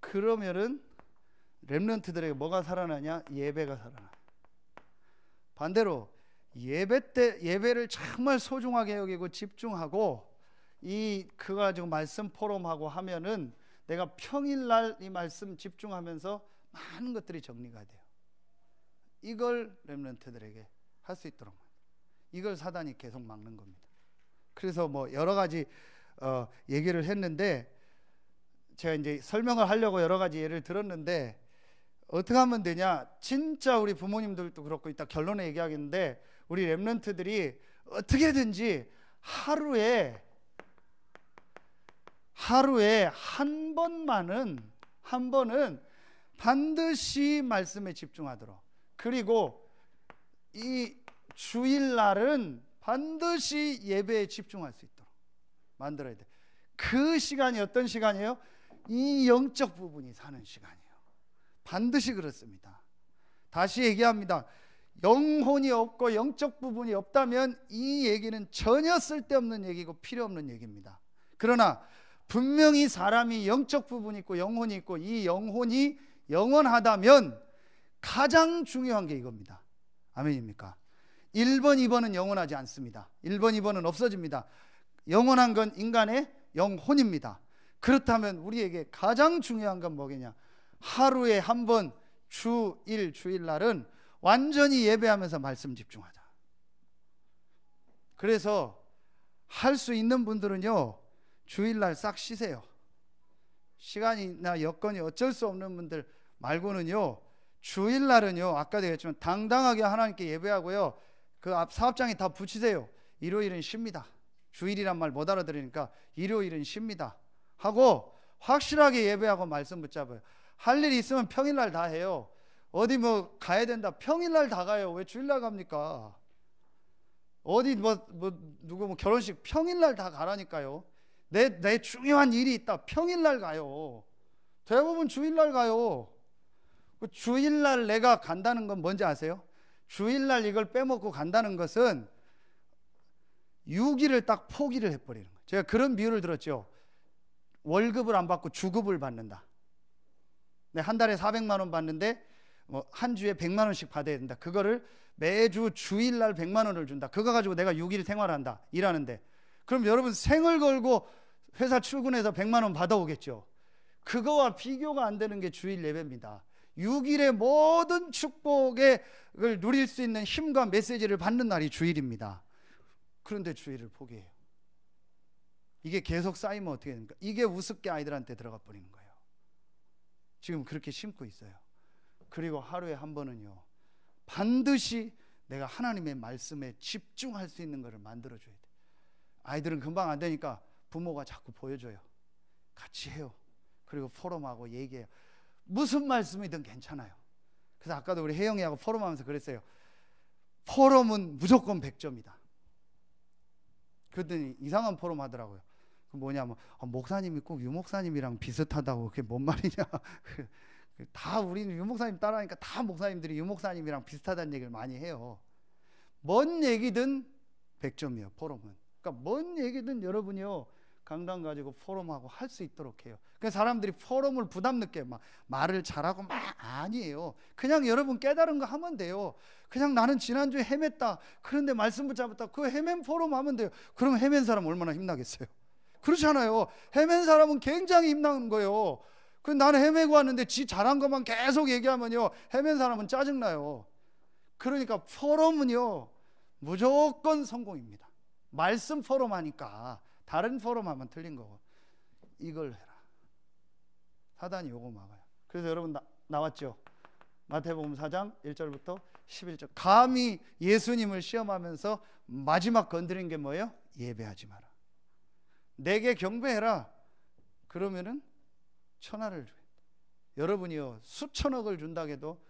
[SPEAKER 1] 그러면은 렘넌트들에게 뭐가 살아나냐? 예배가 살아나. 반대로 예배 때 예배를 정말 소중하게 여기고 집중하고 그거 가지고 말씀 포럼하고 하면은 내가 평일날 이 말씀 집중하면서 많은 것들이 정리가 돼요. 이걸 렘넌트들에게 할 수 있도록 이걸 사단이 계속 막는 겁니다. 그래서 뭐 여러 가지 얘기를 했는데 제가 이제 설명을 하려고 여러 가지 예를 들었는데 어떻게 하면 되냐? 진짜 우리 부모님들도 그렇고 이따 결론에 얘기하겠는데 우리 렘넌트들이 어떻게든지 하루에 한 번은 반드시 말씀에 집중하도록, 그리고 이 주일날은 반드시 예배에 집중할 수 있도록 만들어야 돼. 그 시간이 어떤 시간이에요? 이 영적 부분이 사는 시간이에요. 반드시 그렇습니다. 다시 얘기합니다. 영혼이 없고 영적 부분이 없다면 이 얘기는 전혀 쓸데없는 얘기고 필요 없는 얘기입니다. 그러나 분명히 사람이 영적 부분이 있고 영혼이 있고 이 영혼이 영원하다면 가장 중요한 게 이겁니다. 아멘입니까? 1번, 2번은 영원하지 않습니다. 1번, 2번은 없어집니다. 영원한 건 인간의 영혼입니다. 그렇다면 우리에게 가장 중요한 건 뭐겠냐? 하루에 한 번 주일날은 완전히 예배하면서 말씀 집중하자. 그래서 할 수 있는 분들은요, 주일날 싹 쉬세요. 시간이나 여건이 어쩔 수 없는 분들 말고는요, 주일날은요, 아까 얘기했지만 당당하게 하나님께 예배하고요, 그 앞 사업장에 다 붙이세요. 일요일은 쉽니다. 주일이란 말 못 알아들으니까 일요일은 쉽니다 하고 확실하게 예배하고 말씀 붙잡아요. 할 일이 있으면 평일날 다 해요. 어디 뭐 가야 된다, 평일날 다 가요. 왜 주일날 갑니까? 어디 누구 결혼식 평일날 다 가라니까요. 내 중요한 일이 있다, 평일날 가요. 대부분 주일날 가요. 주일날 내가 간다는 건 뭔지 아세요? 주일날 이걸 빼먹고 간다는 것은 6일을 딱 포기를 해버리는 거예요. 제가 그런 비유를 들었죠. 월급을 안 받고 주급을 받는다. 한 달에 400만 원 받는데 한 주에 100만 원씩 받아야 된다. 그거를 매주 주일날 100만 원을 준다. 그거 가지고 내가 6일 생활한다, 일하는데. 그럼 여러분 생을 걸고 회사 출근해서 100만 원 받아오겠죠. 그거와 비교가 안 되는 게 주일 예배입니다. 6일의 모든 축복을 누릴 수 있는 힘과 메시지를 받는 날이 주일입니다. 그런데 주일을 포기해요. 이게 계속 쌓이면 어떻게 됩니까? 이게 우습게 아이들한테 들어가 버리는 거예요. 지금 그렇게 심고 있어요. 그리고 하루에 한 번은요, 반드시 내가 하나님의 말씀에 집중할 수 있는 것을 만들어줘야 돼. 아이들은 금방 안 되니까 부모가 자꾸 보여줘요. 같이 해요. 그리고 포럼하고 얘기해요. 무슨 말씀이든 괜찮아요. 그래서 아까도 우리 혜영이하고 포럼하면서 그랬어요. 포럼은 무조건 100점이다. 그랬더니 이상한 포럼 하더라고요. 그 뭐냐면 목사님이 꼭 유목사님이랑 비슷하다고. 그게 뭔 말이냐. 다 우리는 유목사님 따라하니까 다 목사님들이 유목사님이랑 비슷하다는 얘기를 많이 해요. 뭔 얘기든 100점이에요, 포럼은. 그러니까 뭔 얘기든 여러분이요, 강단 가지고 포럼하고 할 수 있도록 해요. 그래서 사람들이 포럼을 부담 느껴 막 말을 잘하고 막 아니에요. 그냥 여러분 깨달은 거 하면 돼요. 그냥 나는 지난주에 헤맸다. 그런데 말씀 붙잡았다. 그 헤맨 포럼 하면 돼요. 그럼 헤맨 사람 얼마나 힘나겠어요? 그렇잖아요. 헤맨 사람은 굉장히 힘나는 거예요. 그 나는 헤매고 왔는데 지 잘한 것만 계속 얘기하면요, 헤맨 사람은 짜증나요. 그러니까 포럼은요 무조건 성공입니다. 말씀 포럼 하니까 다른 포럼 하면 틀린 거고, 이걸 해라. 사단이 요거 막아요. 그래서 여러분 나왔죠? 마태복음 4장 1절부터 11절. 감히 예수님을 시험하면서 마지막 건드린 게 뭐예요? 예배하지 마라. 내게 경배해라. 그러면은 천하를 주겠다. 여러분이요 수천억을 준다고 해도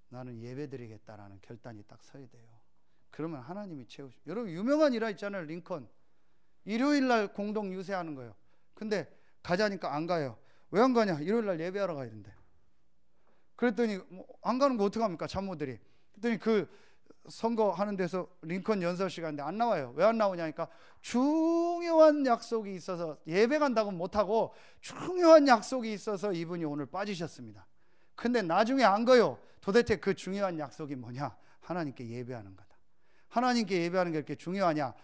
[SPEAKER 1] 나는 예배드리겠다라는 결단이 딱 서야 돼요. 그러면 하나님이 채우십니다. 여러분 유명한 일화 있잖아요. 링컨 일요일날 공동 유세하는 거예요. 근데 가자니까 안 가요. 왜 안 가냐? 일요일날 예배하러 가야 된대. 그랬더니 안 가는 거 어떡합니까? 참모들이. 그랬더니 그 선거하는 데서 링컨 연설 시간인데 안 나와요. 왜 안 나오냐니까 중요한 약속이 있어서 예배 간다고 못하고 중요한 약속이 있어서 이분이 오늘 빠지셨습니다. 근데 나중에 안 가요. 도대체 그 중요한 약속이 뭐냐? 하나님께 예배하는 거다. 하나님께 예배하는 게 이렇게 중요하냐?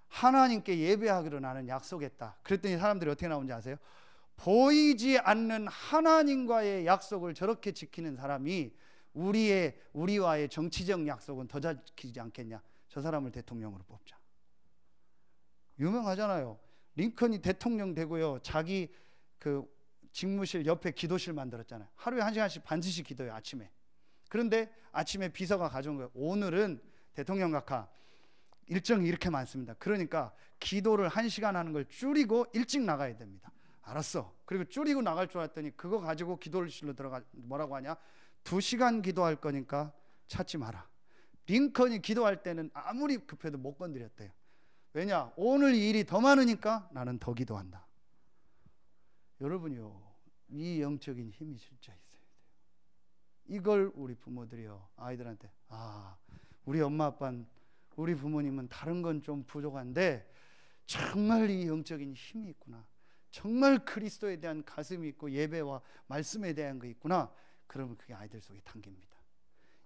[SPEAKER 1] 하나님께 예배하기로 나는 약속했다. 그랬더니 사람들이 어떻게 나오는지 아세요? 보이지 않는 하나님과의 약속을 저렇게 지키는 사람이 우리와의 정치적 약속은 더 지키지 않겠냐? 저 사람을 대통령으로 뽑자. 유명하잖아요. 링컨이 대통령 되고요, 자기 그 직무실 옆에 기도실 만들었잖아요. 하루에 1시간씩 반드시 기도해요, 아침에. 그런데 아침에 비서가 가져온 거예요. 오늘은 대통령 각하 일정이 이렇게 많습니다. 그러니까 기도를 1시간 하는 걸 줄이고 일찍 나가야 됩니다. 알았어. 그리고 줄이고 나갈 줄 알았더니 그거 가지고 기도실로 들어가 뭐라고 하냐? 2시간 기도할 거니까 찾지 마라. 링컨이 기도할 때는 아무리 급해도 못 건드렸대요. 왜냐? 오늘 이 일이 더 많으니까 나는 더 기도한다. 여러분이요, 이 영적인 힘이 진짜 있어야 돼요. 이걸 우리 부모들이요 아이들한테, 우리 엄마 아빠는, 우리 부모님은 다른 건 좀 부족한데 정말 이 영적인 힘이 있구나, 정말 그리스도에 대한 가슴이 있고 예배와 말씀에 대한 거 있구나. 그러면 그게 아이들 속에 담깁니다.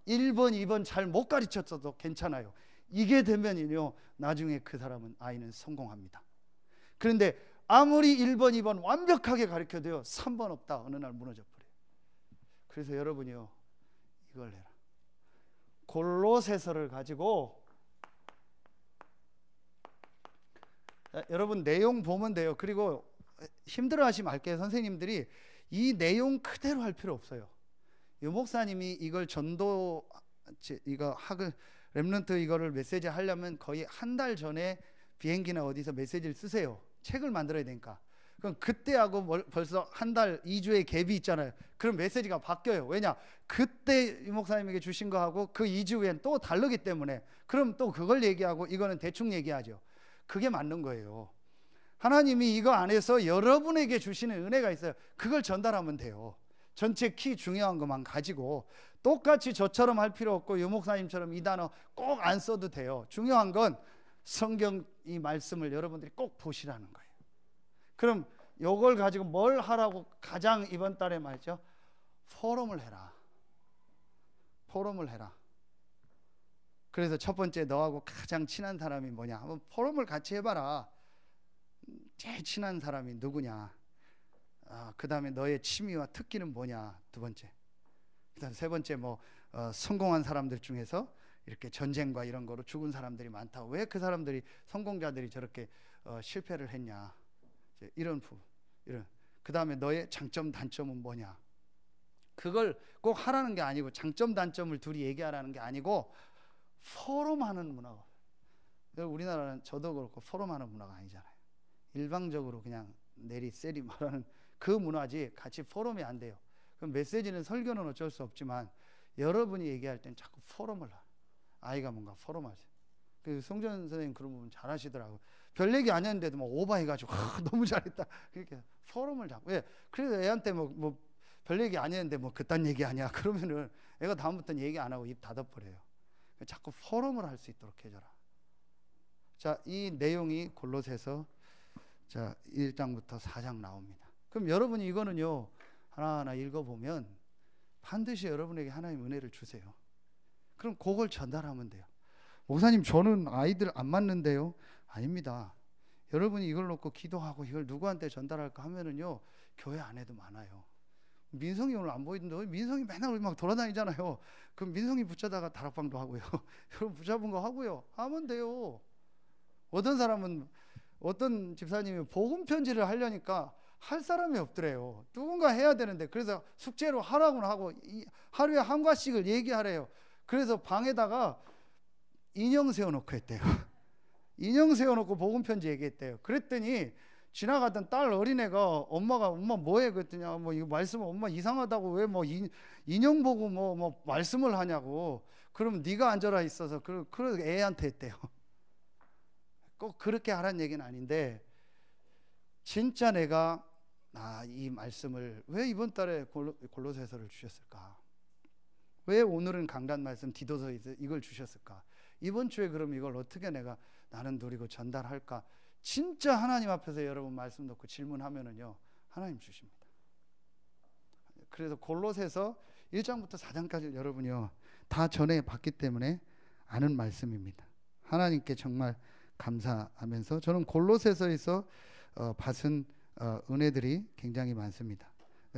[SPEAKER 1] 1번 2번 잘 못 가르쳤어도 괜찮아요. 이게 되면요 나중에 그 사람은, 아이는 성공합니다. 그런데 아무리 1번 2번 완벽하게 가르쳐도요 3번 없다, 어느 날 무너져 버려요. 그래서 여러분이요 이걸 해라. 골로새서를 가지고 여러분 내용 보면 돼요. 그리고 힘들어하시면 할게요. 선생님들이 이 내용 그대로 할 필요 없어요. 유 목사님이 이걸 전도 이거 렘넌트 이거를 메시지 하려면 거의 한 달 전에 비행기나 어디서 메시지를 쓰세요. 책을 만들어야 되니까. 그럼 그때하고 벌써 한 달, 2주의 갭이 있잖아요. 그럼 메시지가 바뀌어요. 왜냐? 그때 유 목사님에게 주신 거하고 그 2주 후엔 또 다르기 때문에. 그럼 또 그걸 얘기하고 이거는 대충 얘기하죠. 그게 맞는 거예요. 하나님이 이거 안에서 여러분에게 주시는 은혜가 있어요. 그걸 전달하면 돼요. 전체 키 중요한 것만 가지고 똑같이 저처럼 할 필요 없고 유 목사님처럼 이 단어 꼭 안 써도 돼요. 중요한 건 성경 이 말씀을 여러분들이 꼭 보시라는 거예요. 그럼 이걸 가지고 뭘 하라고 가장 이번 달에 말이죠, 포럼을 해라. 포럼을 해라. 그래서 첫 번째, 너하고 가장 친한 사람이 뭐냐? 한번 포럼을 같이 해봐라. 제일 친한 사람이 누구냐? 그 다음에 너의 취미와 특기는 뭐냐? 두 번째. 그 다음 세 번째, 성공한 사람들 중에서 이렇게 전쟁과 이런 거로 죽은 사람들이 많다. 왜 그 사람들이, 성공자들이 저렇게 실패를 했냐? 이런 부분. 그 다음에 너의 장점, 단점은 뭐냐? 그걸 꼭 하라는 게 아니고, 장점, 단점을 둘이 얘기하라는 게 아니고, 포럼하는 문화가. 우리나라는 저도 그렇고 포럼하는 문화가 아니잖아요. 일방적으로 그냥 내리세리 말하는 그 문화지, 같이 포럼이 안 돼요. 그럼 메시지는, 설교는 어쩔 수 없지만 여러분이 얘기할 땐 자꾸 포럼을 하. 아이가 뭔가 포럼하세요. 그 성전 선생님 그런 부분 잘하시더라고요. 별 얘기 아니었는데도 막 오버해가지고 너무 잘했다. 그렇게 포럼을 잡고. 왜? 그래서 애한테 별 얘기 아니었는데 그딴 얘기 아니야. 그러면은 애가 다음부터는 얘기 안 하고 입 닫아버려요. 자꾸 포럼을 할 수 있도록 해줘라. 자, 이 내용이 골로새서 자, 1장부터 4장 나옵니다. 그럼 여러분이 이거는요 하나하나 읽어보면 반드시 여러분에게 하나님 은혜를 주세요. 그럼 그걸 전달하면 돼요. 목사님 저는 아이들 안 맞는데요. 아닙니다. 여러분이 이걸 놓고 기도하고 이걸 누구한테 전달할까 하면은요 교회 안에도 많아요. 민성이 오늘 안 보이던데 민성이 맨날 막 돌아다니잖아요. 그럼 민성이 붙잡다가 다락방도 하고요. 여러분 붙잡은 거 하고요. 하면 돼요. 어떤 사람은 어떤 집사님이 복음 편지를 하려니까 할 사람이 없더래요. 누군가 해야 되는데 그래서 숙제로 하라고는 하고 하루에 한 과씩을 얘기하래요. 그래서 방에다가 인형 세워놓고 했대요. 인형 세워놓고 복음 편지 얘기했대요. 그랬더니 지나가던 딸 어린애가 엄마 뭐해 그랬더니 뭐 이거 말씀 엄마 이상하다고 왜 뭐 인형 보고 뭐 말씀을 하냐고. 그럼 네가 앉아라 있어서 그 애한테 했대요. 꼭 그렇게 하라는 얘기는 아닌데 진짜 내가 이 말씀을 왜 이번 달에 골로새서를 주셨을까? 왜 오늘은 강단 말씀 디도서 이걸 주셨을까? 이번 주에 그럼 이걸 어떻게 나는 누리고 전달할까? 진짜 하나님 앞에서 여러분 말씀 놓고 질문하면은요 하나님 주십니다. 그래서 골로새서 1장부터 4장까지 여러분이요 다 전해 봤기 때문에 아는 말씀입니다. 하나님께 정말 감사하면서 저는 골로새서에서 받은 은혜들이 굉장히 많습니다.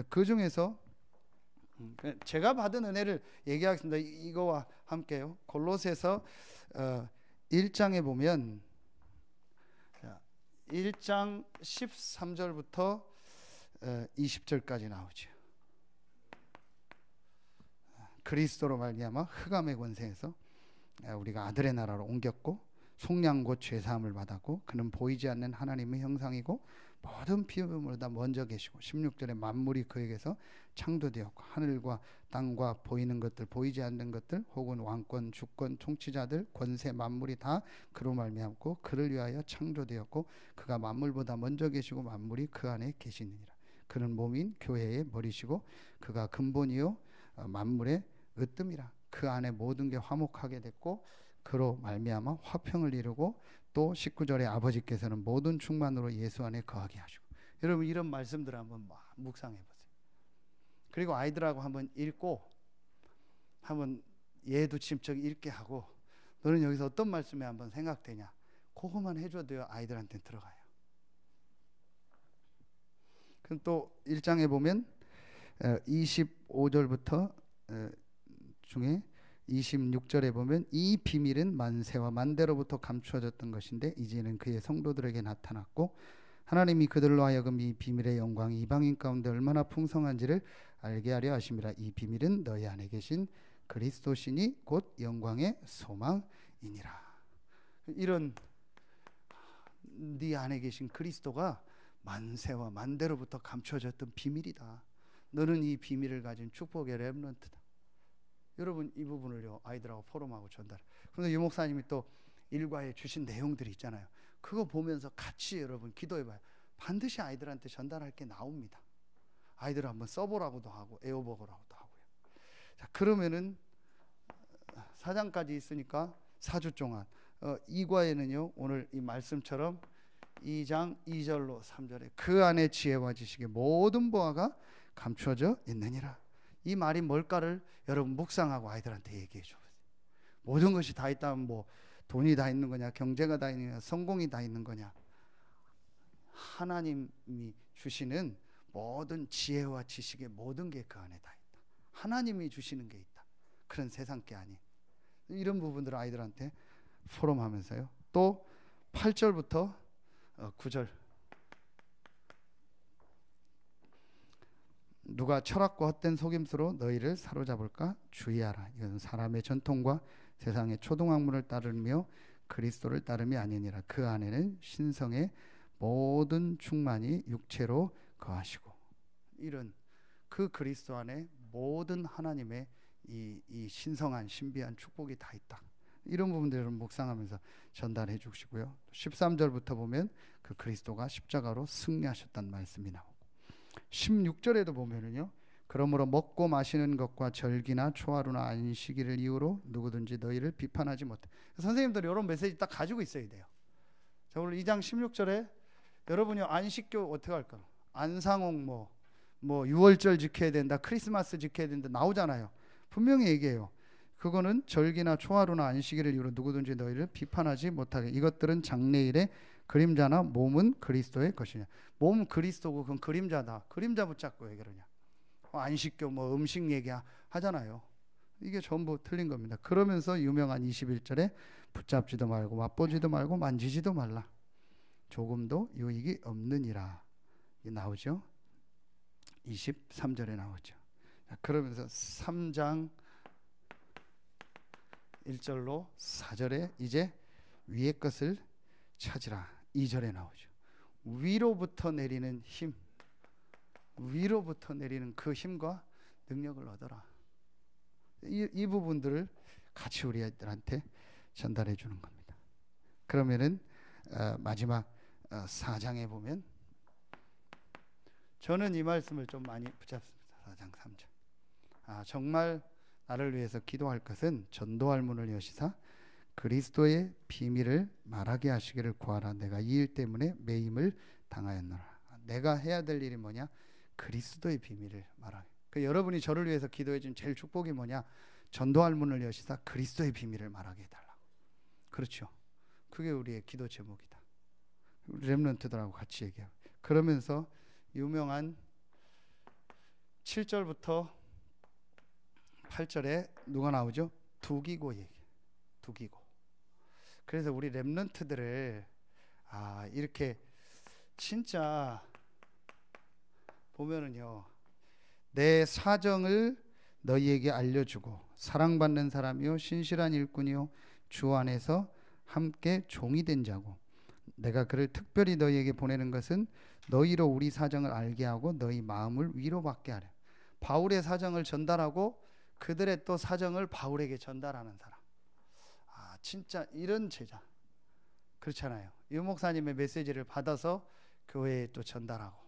[SPEAKER 1] 그 중에서 제가 받은 은혜를 얘기하겠습니다. 이거와 함께요. 골로새서 1장에 보면 1장 13절부터 20절까지 나오죠. 그리스도로 말미암아 흑암의 권세에서 우리가 아들의 나라로 옮겼고 속량 곧 죄사함을 받았고 그는 보이지 않는 하나님의 형상이고 모든 피조물보다 먼저 계시고 16절에 만물이 그에게서 창조되었고 하늘과 땅과 보이는 것들 보이지 않는 것들 혹은 왕권 주권 통치자들 권세 만물이 다 그로 말미암고 그를 위하여 창조되었고 그가 만물보다 먼저 계시고 만물이 그 안에 계시느니라. 그는 몸인 교회의 머리시고 그가 근본이요 만물의 으뜸이라. 그 안에 모든 게 화목하게 됐고 그로 말미암아 화평을 이루고 또 19절에 아버지께서는 모든 충만으로 예수 안에 거하게 하시고. 여러분 이런 말씀들을 한번 묵상해 보세요. 그리고 아이들하고 한번 읽고 한번 얘도 침척 읽게 하고 너는 여기서 어떤 말씀이 한번 생각되냐 그거만 해줘도요 아이들한테 들어가요. 그럼 또 1장에 보면 25절부터 중에 26절에 보면 이 비밀은 만세와 만대로부터 감추어졌던 것인데 이제는 그의 성도들에게 나타났고 하나님이 그들로 하여금 이 비밀의 영광이 이방인 가운데 얼마나 풍성한지를 알게 하려 하심이라. 이 비밀은 너희 안에 계신 그리스도시니 곧 영광의 소망이니라. 이런 네 안에 계신 그리스도가 만세와 만대로부터 감추어졌던 비밀이다. 너는 이 비밀을 가진 축복의 렘넌트다. 여러분 이 부분을요 아이들하고 포럼하고 전달. 그런데 유 목사님이 또 일과에 주신 내용들이 있잖아요. 그거 보면서 같이 여러분 기도해봐요. 반드시 아이들한테 전달할 게 나옵니다. 아이들 한번 써보라고도 하고 애워보라고도 하고요. 자 그러면은 4장까지 있으니까 4주 동안 이과에는요 오늘 이 말씀처럼 2장 2절로 3절에 그 안에 지혜와 지식의 모든 보화가 감추어져 있느니라. 이 말이 뭘까를 여러분 묵상하고 아이들한테 얘기해 줘보세요. 모든 것이 다 있다면 뭐 돈이 다 있는 거냐, 경제가 다 있는 거냐, 성공이 다 있는 거냐. 하나님이 주시는 모든 지혜와 지식의 모든 게 그 안에 다 있다. 하나님이 주시는 게 있다. 그런 세상 게 아닌. 이런 부분들을 아이들한테 포럼하면서요. 또 8절부터 9절 누가 철학과 헛된 속임수로 너희를 사로잡을까 주의하라. 이것은 사람의 전통과 세상의 초등학문을 따르며 그리스도를 따름이 아니니라. 그 안에는 신성의 모든 충만이 육체로 거하시고. 이런 그 그리스도 안에 모든 하나님의 이 신성한 신비한 축복이 다 있다. 이런 부분들을 묵상하면서 전달해 주시고요. 13절부터 보면 그 그리스도가 십자가로 승리하셨다는 말씀이 나오고 16절에도 보면은요. 그러므로 먹고 마시는 것과 절기나 초하루나 안식일을 이유로 누구든지 너희를 비판하지 못해. 선생님들이 이런 메시지 딱 가지고 있어야 돼요. 자, 오늘 2장 16절에 여러분이 안식교 어떻게 할까? 안상홍 뭐 6월절 지켜야 된다, 크리스마스 지켜야 된다 나오잖아요. 분명히 얘기해요. 그거는 절기나 초하루나 안식일을 이유로 누구든지 너희를 비판하지 못하게. 이것들은 장래일의 그림자나 몸은 그리스도의 것이냐. 몸 그리스도고 그건 그림자다. 그림자 붙잡고 왜 그러냐. 안식교 뭐 음식 얘기 하잖아요. 이게 전부 틀린 겁니다. 그러면서 유명한 21절에 붙잡지도 말고 맛보지도 말고 만지지도 말라. 조금도 유익이 없느니라. 이 나오죠. 23절에 나오죠. 그러면서 3장 1절로 4절에 이제 위의 것을 찾으라. 2절에 나오죠. 위로부터 내리는 힘, 위로부터 내리는 그 힘과 능력을 얻어라. 이 부분들을 같이 우리들한테 전달해 주는 겁니다. 그러면은 마지막 4장에 보면 저는 이 말씀을 좀 많이 붙잡습니다. 4장 3절. 정말 나를 위해서 기도할 것은 전도할 문을 여시사 그리스도의 비밀을 말하게 하시기를 구하라. 내가 이 일 때문에 매임을 당하였노라. 내가 해야 될 일이 뭐냐? 그리스도의 비밀을 말하게. 여러분이 저를 위해서 기도해 준 제일 축복이 뭐냐? 전도할 문을 여시사 그리스도의 비밀을 말하게 해달라고. 그렇죠. 그게 우리의 기도 제목이다. 우리 렘넌트들하고 같이 얘기하고. 그러면서 유명한 7절부터 8절에 누가 나오죠? 두기고 얘기. 두기고. 그래서 우리 렘넌트들을 이렇게 진짜 보면은요, 내 사정을 너희에게 알려주고 사랑받는 사람이요 신실한 일꾼이요 주 안에서 함께 종이 된 자고, 내가 그를 특별히 너희에게 보내는 것은 너희로 우리 사정을 알게 하고 너희 마음을 위로받게 하려. 바울의 사정을 전달하고 그들의 또 사정을 바울에게 전달하는 사람. 진짜 이런 제자. 그렇잖아요. 유 목사님의 메시지를 받아서 교회에 또 전달하고,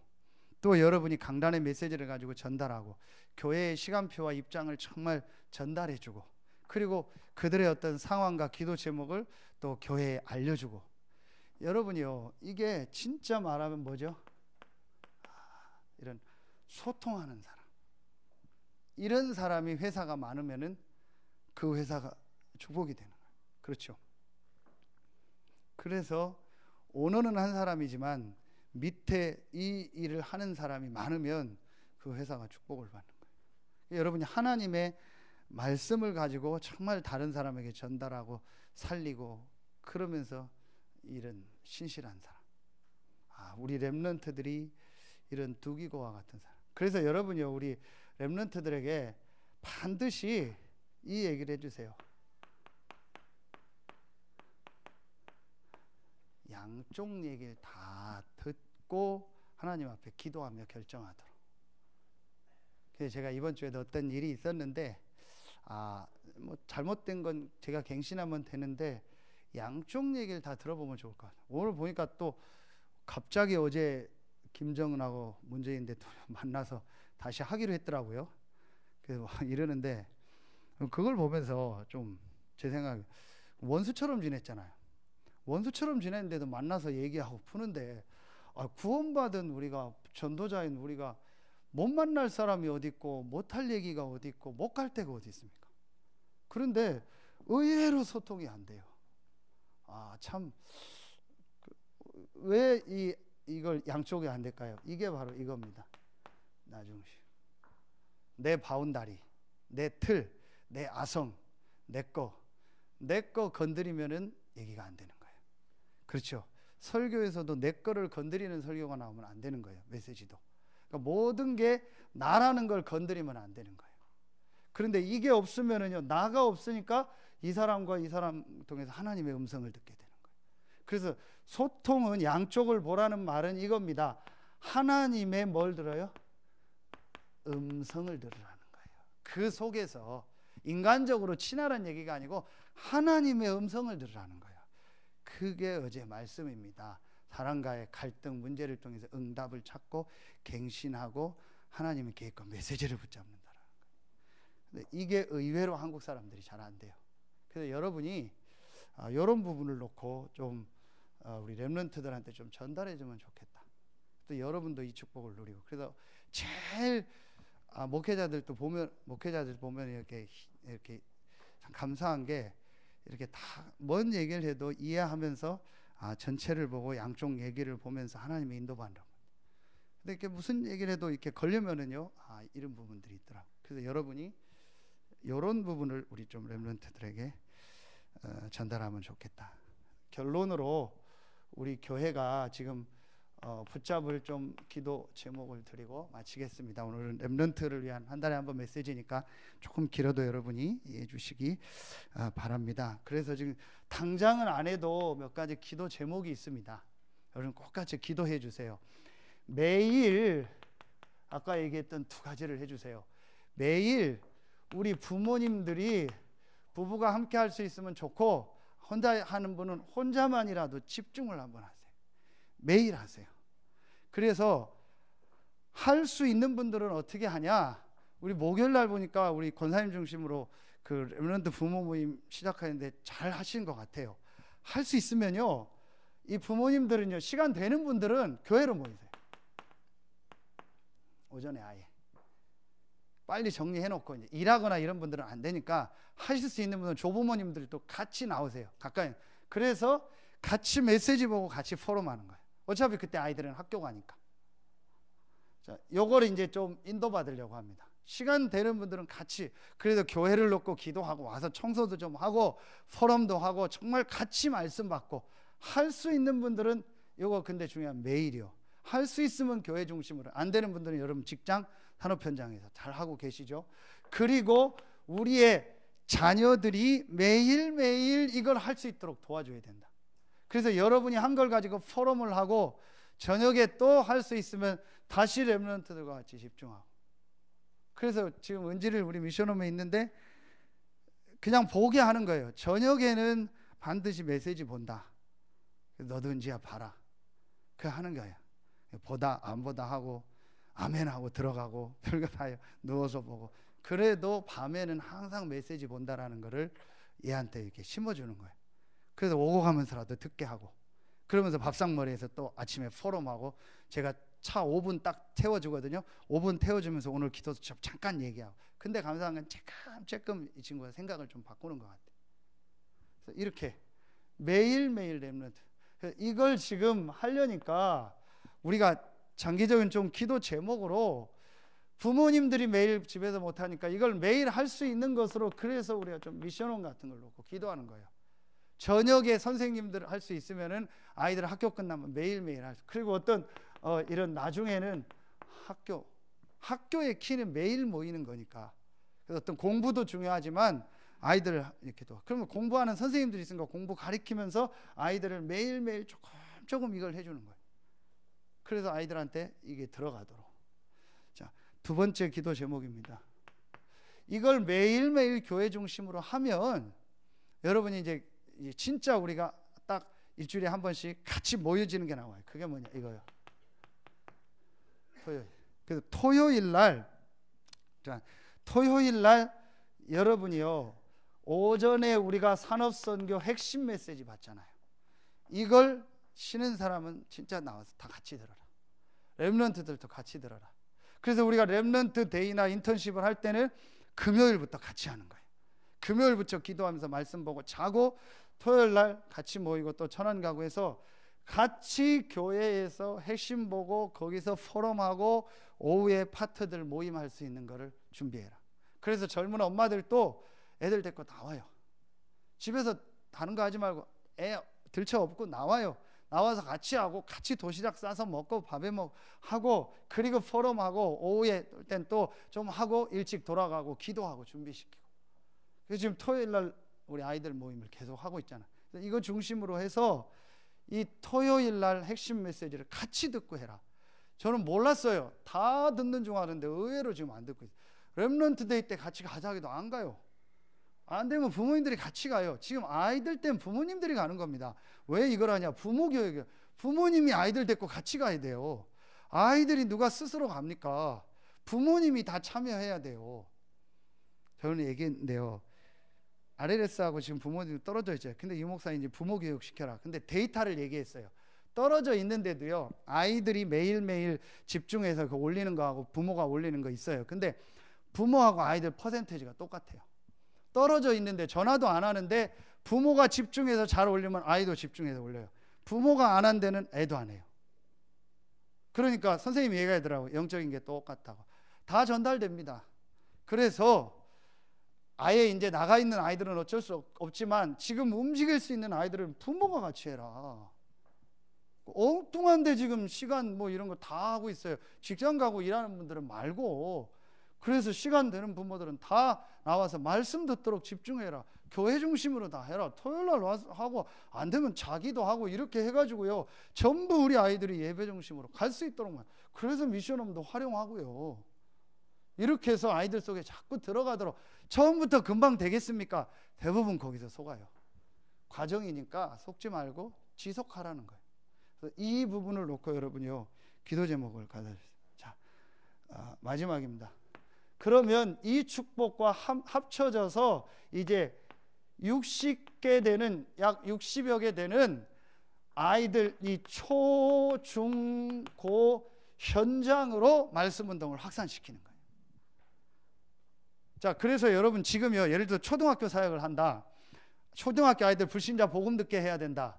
[SPEAKER 1] 또 여러분이 강단의 메시지를 가지고 전달하고, 교회의 시간표와 입장을 정말 전달해주고, 그리고 그들의 어떤 상황과 기도 제목을 또 교회에 알려주고. 여러분이요, 이게 진짜 말하면 뭐죠? 이런 소통하는 사람. 이런 사람이 회사가 많으면은 그 회사가 축복이 되는 거예요. 그렇죠. 그래서 오너는 한 사람이지만 밑에 이 일을 하는 사람이 많으면 그 회사가 축복을 받는 거예요. 여러분이 하나님의 말씀을 가지고 정말 다른 사람에게 전달하고 살리고, 그러면서 이런 신실한 사람. 우리 렘넌트들이 이런 두기고와 같은 사람. 그래서 여러분이요, 우리 렘넌트들에게 반드시 이 얘기를 해주세요. 양쪽 얘기를 다 듣고 하나님 앞에 기도하며 결정하도록. 그래서 제가 이번 주에도 어떤 일이 있었는데, 뭐 잘못된 건 제가 갱신하면 되는데 양쪽 얘기를 다 들어보면 좋을 것 같아요. 오늘 보니까 또 갑자기 어제 김정은하고 문재인 대통령 만나서 다시 하기로 했더라고요. 그래서 이러는데, 그걸 보면서 좀 제 생각에 원수처럼 지냈잖아요. 원수처럼 지냈는데도 만나서 얘기하고 푸는데, 구원받은 우리가, 전도자인 우리가 못 만날 사람이 어디 있고 못할 얘기가 어디 있고 못 갈 데가 어디 있습니까? 그런데 의외로 소통이 안 돼요. 참, 왜 이걸 양쪽이 안 될까요? 이게 바로 이겁니다. 나중심. 내 바운다리, 내 틀, 내 아성, 내 거 건드리면은 얘기가 안 되는 거예요. 그렇죠. 설교에서도 내 거를 건드리는 설교가 나오면 안 되는 거예요. 메시지도. 그러니까 모든 게 나라는 걸 건드리면 안 되는 거예요. 그런데 이게 없으면은요, 나가 없으니까 이 사람과 이 사람 통해서 하나님의 음성을 듣게 되는 거예요. 그래서 소통은 양쪽을 보라는 말은 이겁니다. 하나님의 뭘 들어요? 음성을 들으라는 거예요. 그 속에서 인간적으로 친하라는 얘기가 아니고 하나님의 음성을 들으라는 거예요. 그게 어제 말씀입니다. 사람과의 갈등, 문제를 통해서 응답을 찾고 갱신하고 하나님의 계획과 메시지를 붙잡는다라는 거예요. 근데 이게 의외로 한국 사람들이 잘 안 돼요. 그래서 여러분이 이런 부분을 놓고 좀 우리 렘넌트들한테 좀 전달해주면 좋겠다. 또 여러분도 이 축복을 누리고. 그래서 제일 목회자들 보면 이렇게 참 감사한 게 이렇게 다 뭔 얘기를 해도 이해하면서 전체를 보고 양쪽 얘기를 보면서 하나님의 인도받는. 근데 이렇게 무슨 얘기를 해도 이렇게 걸리면은요, 이런 부분들이 있더라고. 그래서 여러분이 이런 부분을 우리 좀 렘넌트들에게 전달하면 좋겠다. 결론으로 우리 교회가 지금 붙잡을 좀 기도 제목을 드리고 마치겠습니다. 오늘은 렘넌트를 위한 한 달에 한 번 메시지니까 조금 길어도 여러분이 이해해 주시기 바랍니다. 그래서 지금 당장은 안 해도 몇 가지 기도 제목이 있습니다. 여러분 꼭 같이 기도해 주세요. 매일 아까 얘기했던 두 가지를 해주세요. 매일 우리 부모님들이 부부가 함께 할 수 있으면 좋고, 혼자 하는 분은 혼자만이라도 집중을 한번 하세요. 매일 하세요. 그래서 할 수 있는 분들은 어떻게 하냐? 우리 목요일 날 보니까 우리 권사님 중심으로 그 렘넌트 부모 모임 시작하는데 잘 하신 것 같아요. 할 수 있으면요, 이 부모님들은요, 시간 되는 분들은 교회로 모이세요. 오전에 아예 빨리 정리해놓고, 이제 일하거나 이런 분들은 안 되니까 하실 수 있는 분들은 조부모님들이 또 같이 나오세요. 가까이. 그래서 같이 메시지 보고 같이 포럼하는 거예요. 어차피 그때 아이들은 학교 가니까. 자, 요거를 이제 좀 인도받으려고 합니다. 시간 되는 분들은 같이, 그래도 교회를 놓고 기도하고 와서 청소도 좀 하고 포럼도 하고 정말 같이 말씀 받고, 할 수 있는 분들은 요거 근데 중요한 매일이요. 할 수 있으면 교회 중심으로, 안 되는 분들은 여러분 직장 산업 현장에서 잘 하고 계시죠. 그리고 우리의 자녀들이 매일매일 이걸 할 수 있도록 도와줘야 된다. 그래서 여러분이 한 걸 가지고 포럼을 하고 저녁에 또 할 수 있으면 다시 렘넌트들과 같이 집중하고. 그래서 지금 은지를 우리 미션홈에 있는데 그냥 보게 하는 거예요. 저녁에는 반드시 메시지 본다. 너도 은지야 봐라. 그 하는 거예요. 보다 안 보다 하고 아멘 하고 들어가고 별거 다 해요. 누워서 보고. 그래도 밤에는 항상 메시지 본다라는 거를 얘한테 이렇게 심어주는 거예요. 그래서 오고 가면서라도 듣게 하고, 그러면서 밥상머리에서 또 아침에 포럼하고, 제가 차 5분 딱 태워주거든요. 5분 태워주면서 오늘 기도 잠깐 얘기하고. 근데 감사한 건 조금 이 친구가 생각을 좀 바꾸는 것 같아요. 그래서 이렇게 매일매일 렘넌트, 이걸 지금 하려니까 우리가 장기적인 좀 기도 제목으로, 부모님들이 매일 집에서 못하니까 이걸 매일 할 수 있는 것으로, 그래서 우리가 좀 미션홈 같은 걸 놓고 기도하는 거예요. 저녁에 선생님들 할 수 있으면은 아이들 학교 끝나면 매일매일 할 수. 그리고 어떤 이런 나중에는 학교의 키는 매일 모이는 거니까. 그래서 어떤 공부도 중요하지만 아이들 이렇게도, 그러면 공부하는 선생님들이 있으니까 공부 가르치면서 아이들을 매일매일 조금 이걸 해주는 거예요. 그래서 아이들한테 이게 들어가도록. 자, 두 번째 기도 제목입니다. 이걸 매일매일 교회 중심으로 하면 여러분이 이제 진짜 우리가 딱 일주일에 한 번씩 같이 모여지는 게 나와요. 그게 뭐냐 이거요. 토요일. 그래서 토요일 날 여러분이요, 오전에 우리가 산업선교 핵심 메시지 받잖아요. 이걸 쉬는 사람은 진짜 나와서 다 같이 들어라. 렘넌트들도 같이 들어라. 그래서 우리가 렘넌트 데이나 인턴십을 할 때는 금요일부터 같이 하는 거예요. 금요일부터 기도하면서 말씀 보고 자고, 토요일 날 같이 모이고, 또 천안가구에서 같이 교회에서 핵심 보고 거기서 포럼하고 오후에 파트들 모임할 수 있는 거를 준비해라. 그래서 젊은 엄마들도 애들 데리고 나와요. 집에서 다른 거 하지 말고 애 들쳐 업고 나와요. 나와서 같이 하고, 같이 도시락 싸서 먹고 밥에 하고, 그리고 포럼하고, 오후에 땐 또 좀 하고 일찍 돌아가고 기도하고 준비시키고. 그래서 지금 토요일 날 우리 아이들 모임을 계속 하고 있잖아. 이거 중심으로 해서 이 토요일 날 핵심 메시지를 같이 듣고 해라. 저는 몰랐어요. 다 듣는 줄 아는데 의외로 지금 안 듣고 있어요. 렘넌트 데이 때 같이 가자 해도 안 가요. 안 되면 부모님들이 같이 가요. 지금 아이들 땐 부모님들이 가는 겁니다. 왜 이걸 하냐? 부모 교육이에요. 부모님이 아이들 데리고 같이 가야 돼요. 아이들이 누가 스스로 갑니까? 부모님이 다 참여해야 돼요. 저는 얘기했는데요, RLS하고 지금 부모님이 떨어져 있어요. 근데 이 목사님 이제 부모 교육 시켜라. 근데 데이터를 얘기했어요. 떨어져 있는데도요, 아이들이 매일매일 집중해서 그 올리는 거하고 부모가 올리는 거 있어요. 근데 부모하고 아이들 퍼센테이지가 똑같아요. 떨어져 있는데 전화도 안 하는데 부모가 집중해서 잘 올리면 아이도 집중해서 올려요. 부모가 안 한 데는 애도 안 해요. 그러니까 선생님이 얘기하더라고요. 영적인 게 똑같다고. 다 전달됩니다. 그래서 아예 이제 나가 있는 아이들은 어쩔 수 없지만 지금 움직일 수 있는 아이들은 부모가 같이 해라. 엉뚱한데 지금 시간 뭐 이런 거 다 하고 있어요. 직장 가고 일하는 분들은 말고. 그래서 시간 되는 부모들은 다 나와서 말씀 듣도록 집중해라. 교회 중심으로 다 해라. 토요일날 와서 하고 안 되면 자기도 하고 이렇게 해가지고요, 전부 우리 아이들이 예배 중심으로 갈 수 있도록만. 그래서 미션홈도 활용하고요. 이렇게 해서 아이들 속에 자꾸 들어가도록. 처음부터 금방 되겠습니까? 대부분 거기서 속아요. 과정이니까 속지 말고 지속하라는 거예요. 그래서 이 부분을 놓고 여러분이요, 기도 제목을 가져주세요. 자, 마지막입니다. 그러면 이 축복과 합쳐져서 이제 60개 되는, 약 60여 개 되는 아이들, 이 초, 중, 고 현장으로 말씀 운동을 확산시키는 거예요. 자, 그래서 여러분 지금요, 예를 들어 초등학교 사역을 한다. 초등학교 아이들 불신자 복음 듣게 해야 된다.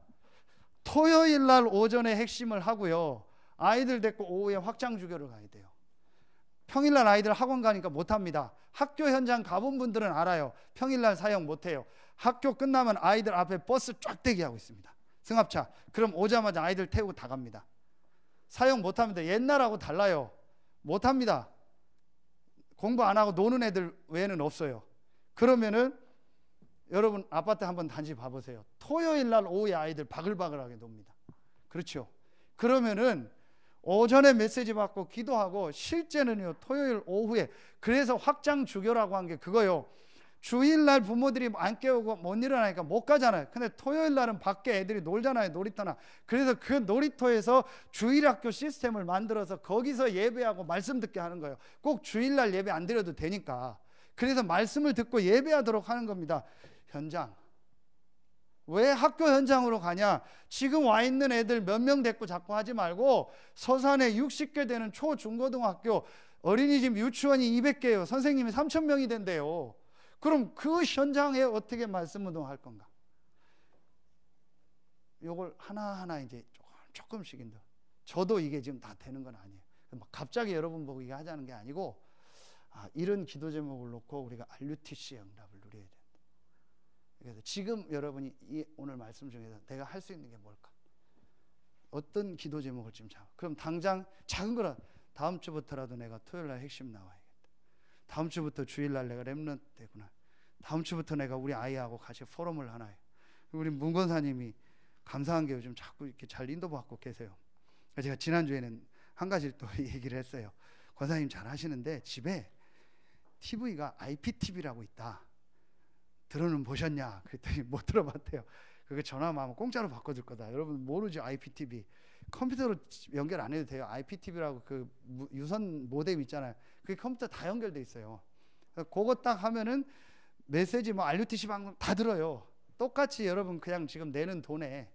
[SPEAKER 1] 토요일 날 오전에 핵심을 하고요, 아이들 데리고 오후에 확장 주교를 가야 돼요. 평일날 아이들 학원 가니까 못합니다. 학교 현장 가본 분들은 알아요. 평일날 사역 못해요. 학교 끝나면 아이들 앞에 버스 쫙 대기하고 있습니다. 승합차. 그럼 오자마자 아이들 태우고 다 갑니다. 사역 못합니다. 옛날하고 달라요. 못합니다. 공부 안 하고 노는 애들 외에는 없어요. 그러면은 여러분 아파트 한번 단지 봐보세요. 토요일 날 오후에 아이들 바글바글하게 놉니다. 그렇죠? 그러면은 오전에 메시지 받고 기도하고, 실제는요 토요일 오후에. 그래서 확장 주교라고 한 게 그거요. 주일날 부모들이 안 깨우고 못 일어나니까 못 가잖아요. 근데 토요일 날은 밖에 애들이 놀잖아요, 놀이터나. 그래서 그 놀이터에서 주일학교 시스템을 만들어서 거기서 예배하고 말씀 듣게 하는 거예요. 꼭 주일날 예배 안 드려도 되니까. 그래서 말씀을 듣고 예배하도록 하는 겁니다. 현장. 왜 학교 현장으로 가냐? 지금 와 있는 애들 몇 명 데리고 자꾸 하지 말고, 서산에 60개 되는 초, 중고등학교, 어린이집, 유치원이 200개예요. 선생님이 3,000명이 된대요. 그럼 그 현장에 어떻게 말씀 운동할 건가? 요걸 하나하나 이제 조금씩인데, 저도 이게 지금 다 되는 건 아니에요. 갑자기 여러분 보고 이게 하자는 게 아니고, 이런 기도 제목을 놓고 우리가 RUTC의 응답을 누려야 된다. 그래서 지금 여러분이 오늘 말씀 중에서 내가 할 수 있는 게 뭘까? 어떤 기도 제목을 지금 잡아? 그럼 당장 작은 거라, 다음 주부터라도 내가 토요일날 핵심 나와야겠다. 다음 주부터 주일날 내가 렘넌트 되구나. 다음 주부터 내가 우리 아이하고 같이 포럼을 하나 해요. 우리 문 권사님이 감사한 게 요즘 자꾸 이렇게 잘 인도받고 계세요. 제가 지난주에는 한 가지 또 얘기를 했어요. 권사님 잘 하시는데 집에 TV가 IPTV라고 있다. 들어는 보셨냐? 그랬더니 못 들어봤대요. 그게 전화만 하면 공짜로 바꿔줄 거다. 여러분 모르죠? IPTV. 컴퓨터로 연결 안 해도 돼요. IPTV라고 그 유선 모뎀 있잖아요. 그게 컴퓨터 다 연결돼 있어요. 그거 딱 하면은 메시지 뭐 RUTC 방송 다 들어요. 똑같이 여러분 그냥 지금 내는 돈에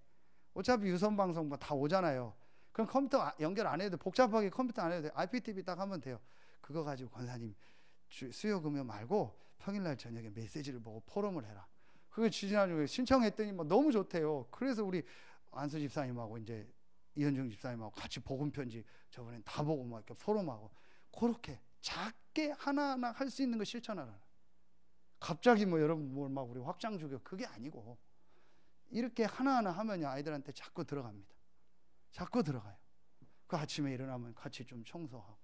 [SPEAKER 1] 어차피 유선 방송 뭐 다 오잖아요. 그럼 컴퓨터 연결 안 해도 돼. 복잡하게 컴퓨터 안 해도 돼. IPTV 딱 하면 돼요. 그거 가지고 권사님 수요 금요 말고 평일날 저녁에 메시지를 보고 포럼을 해라. 그게 지난주에 신청했더니 뭐 너무 좋대요. 그래서 우리 안수 집사님하고 이제 이현중 집사님하고 같이 복음 편지 저번엔 다 보고 막 이렇게 포럼하고, 그렇게 작게 하나하나 할 수 있는 거 실천하라. 갑자기 뭐 여러분 뭘 막 우리 확장 주교 그게 아니고, 이렇게 하나하나 하면요 아이들한테 자꾸 들어갑니다. 자꾸 들어가요. 그 아침에 일어나면 같이 좀 청소하고,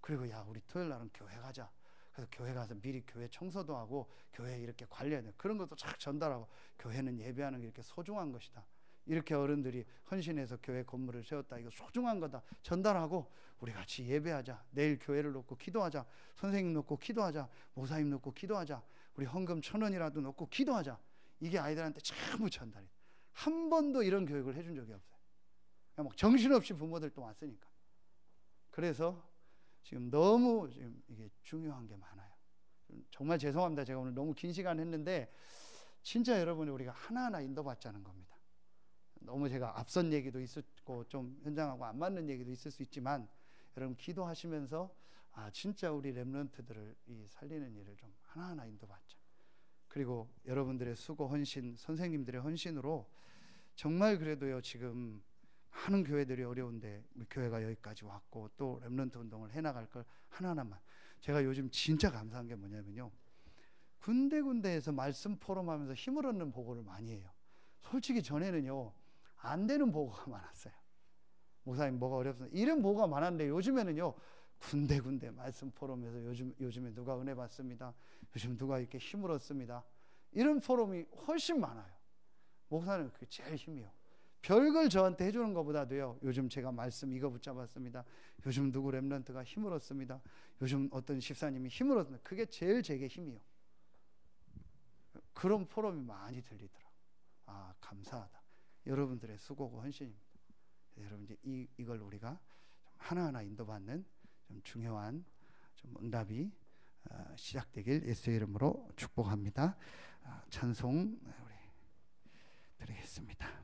[SPEAKER 1] 그리고 야 우리 토요일 날은 교회 가자. 그래서 교회 가서 미리 교회 청소도 하고 교회 이렇게 관리하는 그런 것도 쫙 전달하고, 교회는 예배하는 게 이렇게 소중한 것이다. 이렇게 어른들이 헌신해서 교회 건물을 세웠다. 이거 소중한 거다. 전달하고 우리 같이 예배하자. 내일 교회를 놓고 기도하자. 선생님 놓고 기도하자. 목사님 놓고 기도하자. 우리 헌금 1,000원이라도 놓고 기도하자. 이게 아이들한테 전부 전달이. 한 번도 이런 교육을 해준 적이 없어요. 그냥 막 정신없이 부모들 또 왔으니까. 그래서 지금 너무 지금 이게 중요한 게 많아요. 정말 죄송합니다. 제가 오늘 너무 긴 시간 했는데 진짜 여러분이 우리가 하나하나 인도받자는 겁니다. 너무 제가 앞선 얘기도 있었고 좀 현장하고 안 맞는 얘기도 있을 수 있지만 여러분 기도하시면서 진짜 우리 렘넌트들을 이 살리는 일을 좀 하나하나 인도받자. 그리고 여러분들의 수고 헌신, 선생님들의 헌신으로 정말 그래도요 지금 많은 교회들이 어려운데 우리 교회가 여기까지 왔고 또 렘넌트 운동을 해나갈 걸 하나하나만. 제가 요즘 진짜 감사한 게 뭐냐면요, 군데군데에서 말씀 포럼하면서 힘을 얻는 보고를 많이 해요. 솔직히 전에는요 안 되는 보고가 많았어요. 목사님 뭐가 어렵습니다 이런 보고가 많았는데 요즘에는요 군데군데 말씀 포럼에서 요즘에 누가 은혜 받습니다, 요즘 누가 이렇게 힘을 얻습니다, 이런 포럼이 훨씬 많아요. 목사는 그게 제일 힘이요. 별걸 저한테 해주는 것보다도요, 요즘 제가 말씀 이거 붙잡았습니다, 요즘 누구 렘넌트가 힘을 얻습니다, 요즘 어떤 집사님이 힘을 얻습니다, 그게 제일 제게 힘이요. 그런 포럼이 많이 들리더라고요. 감사하다. 여러분들의 수고고 헌신입니다. 여러분 이제 이걸 우리가 하나하나 인도받는 좀 중요한 좀 응답이 시작되길 예수의 이름으로 축복합니다. 찬송 우리 드리겠습니다.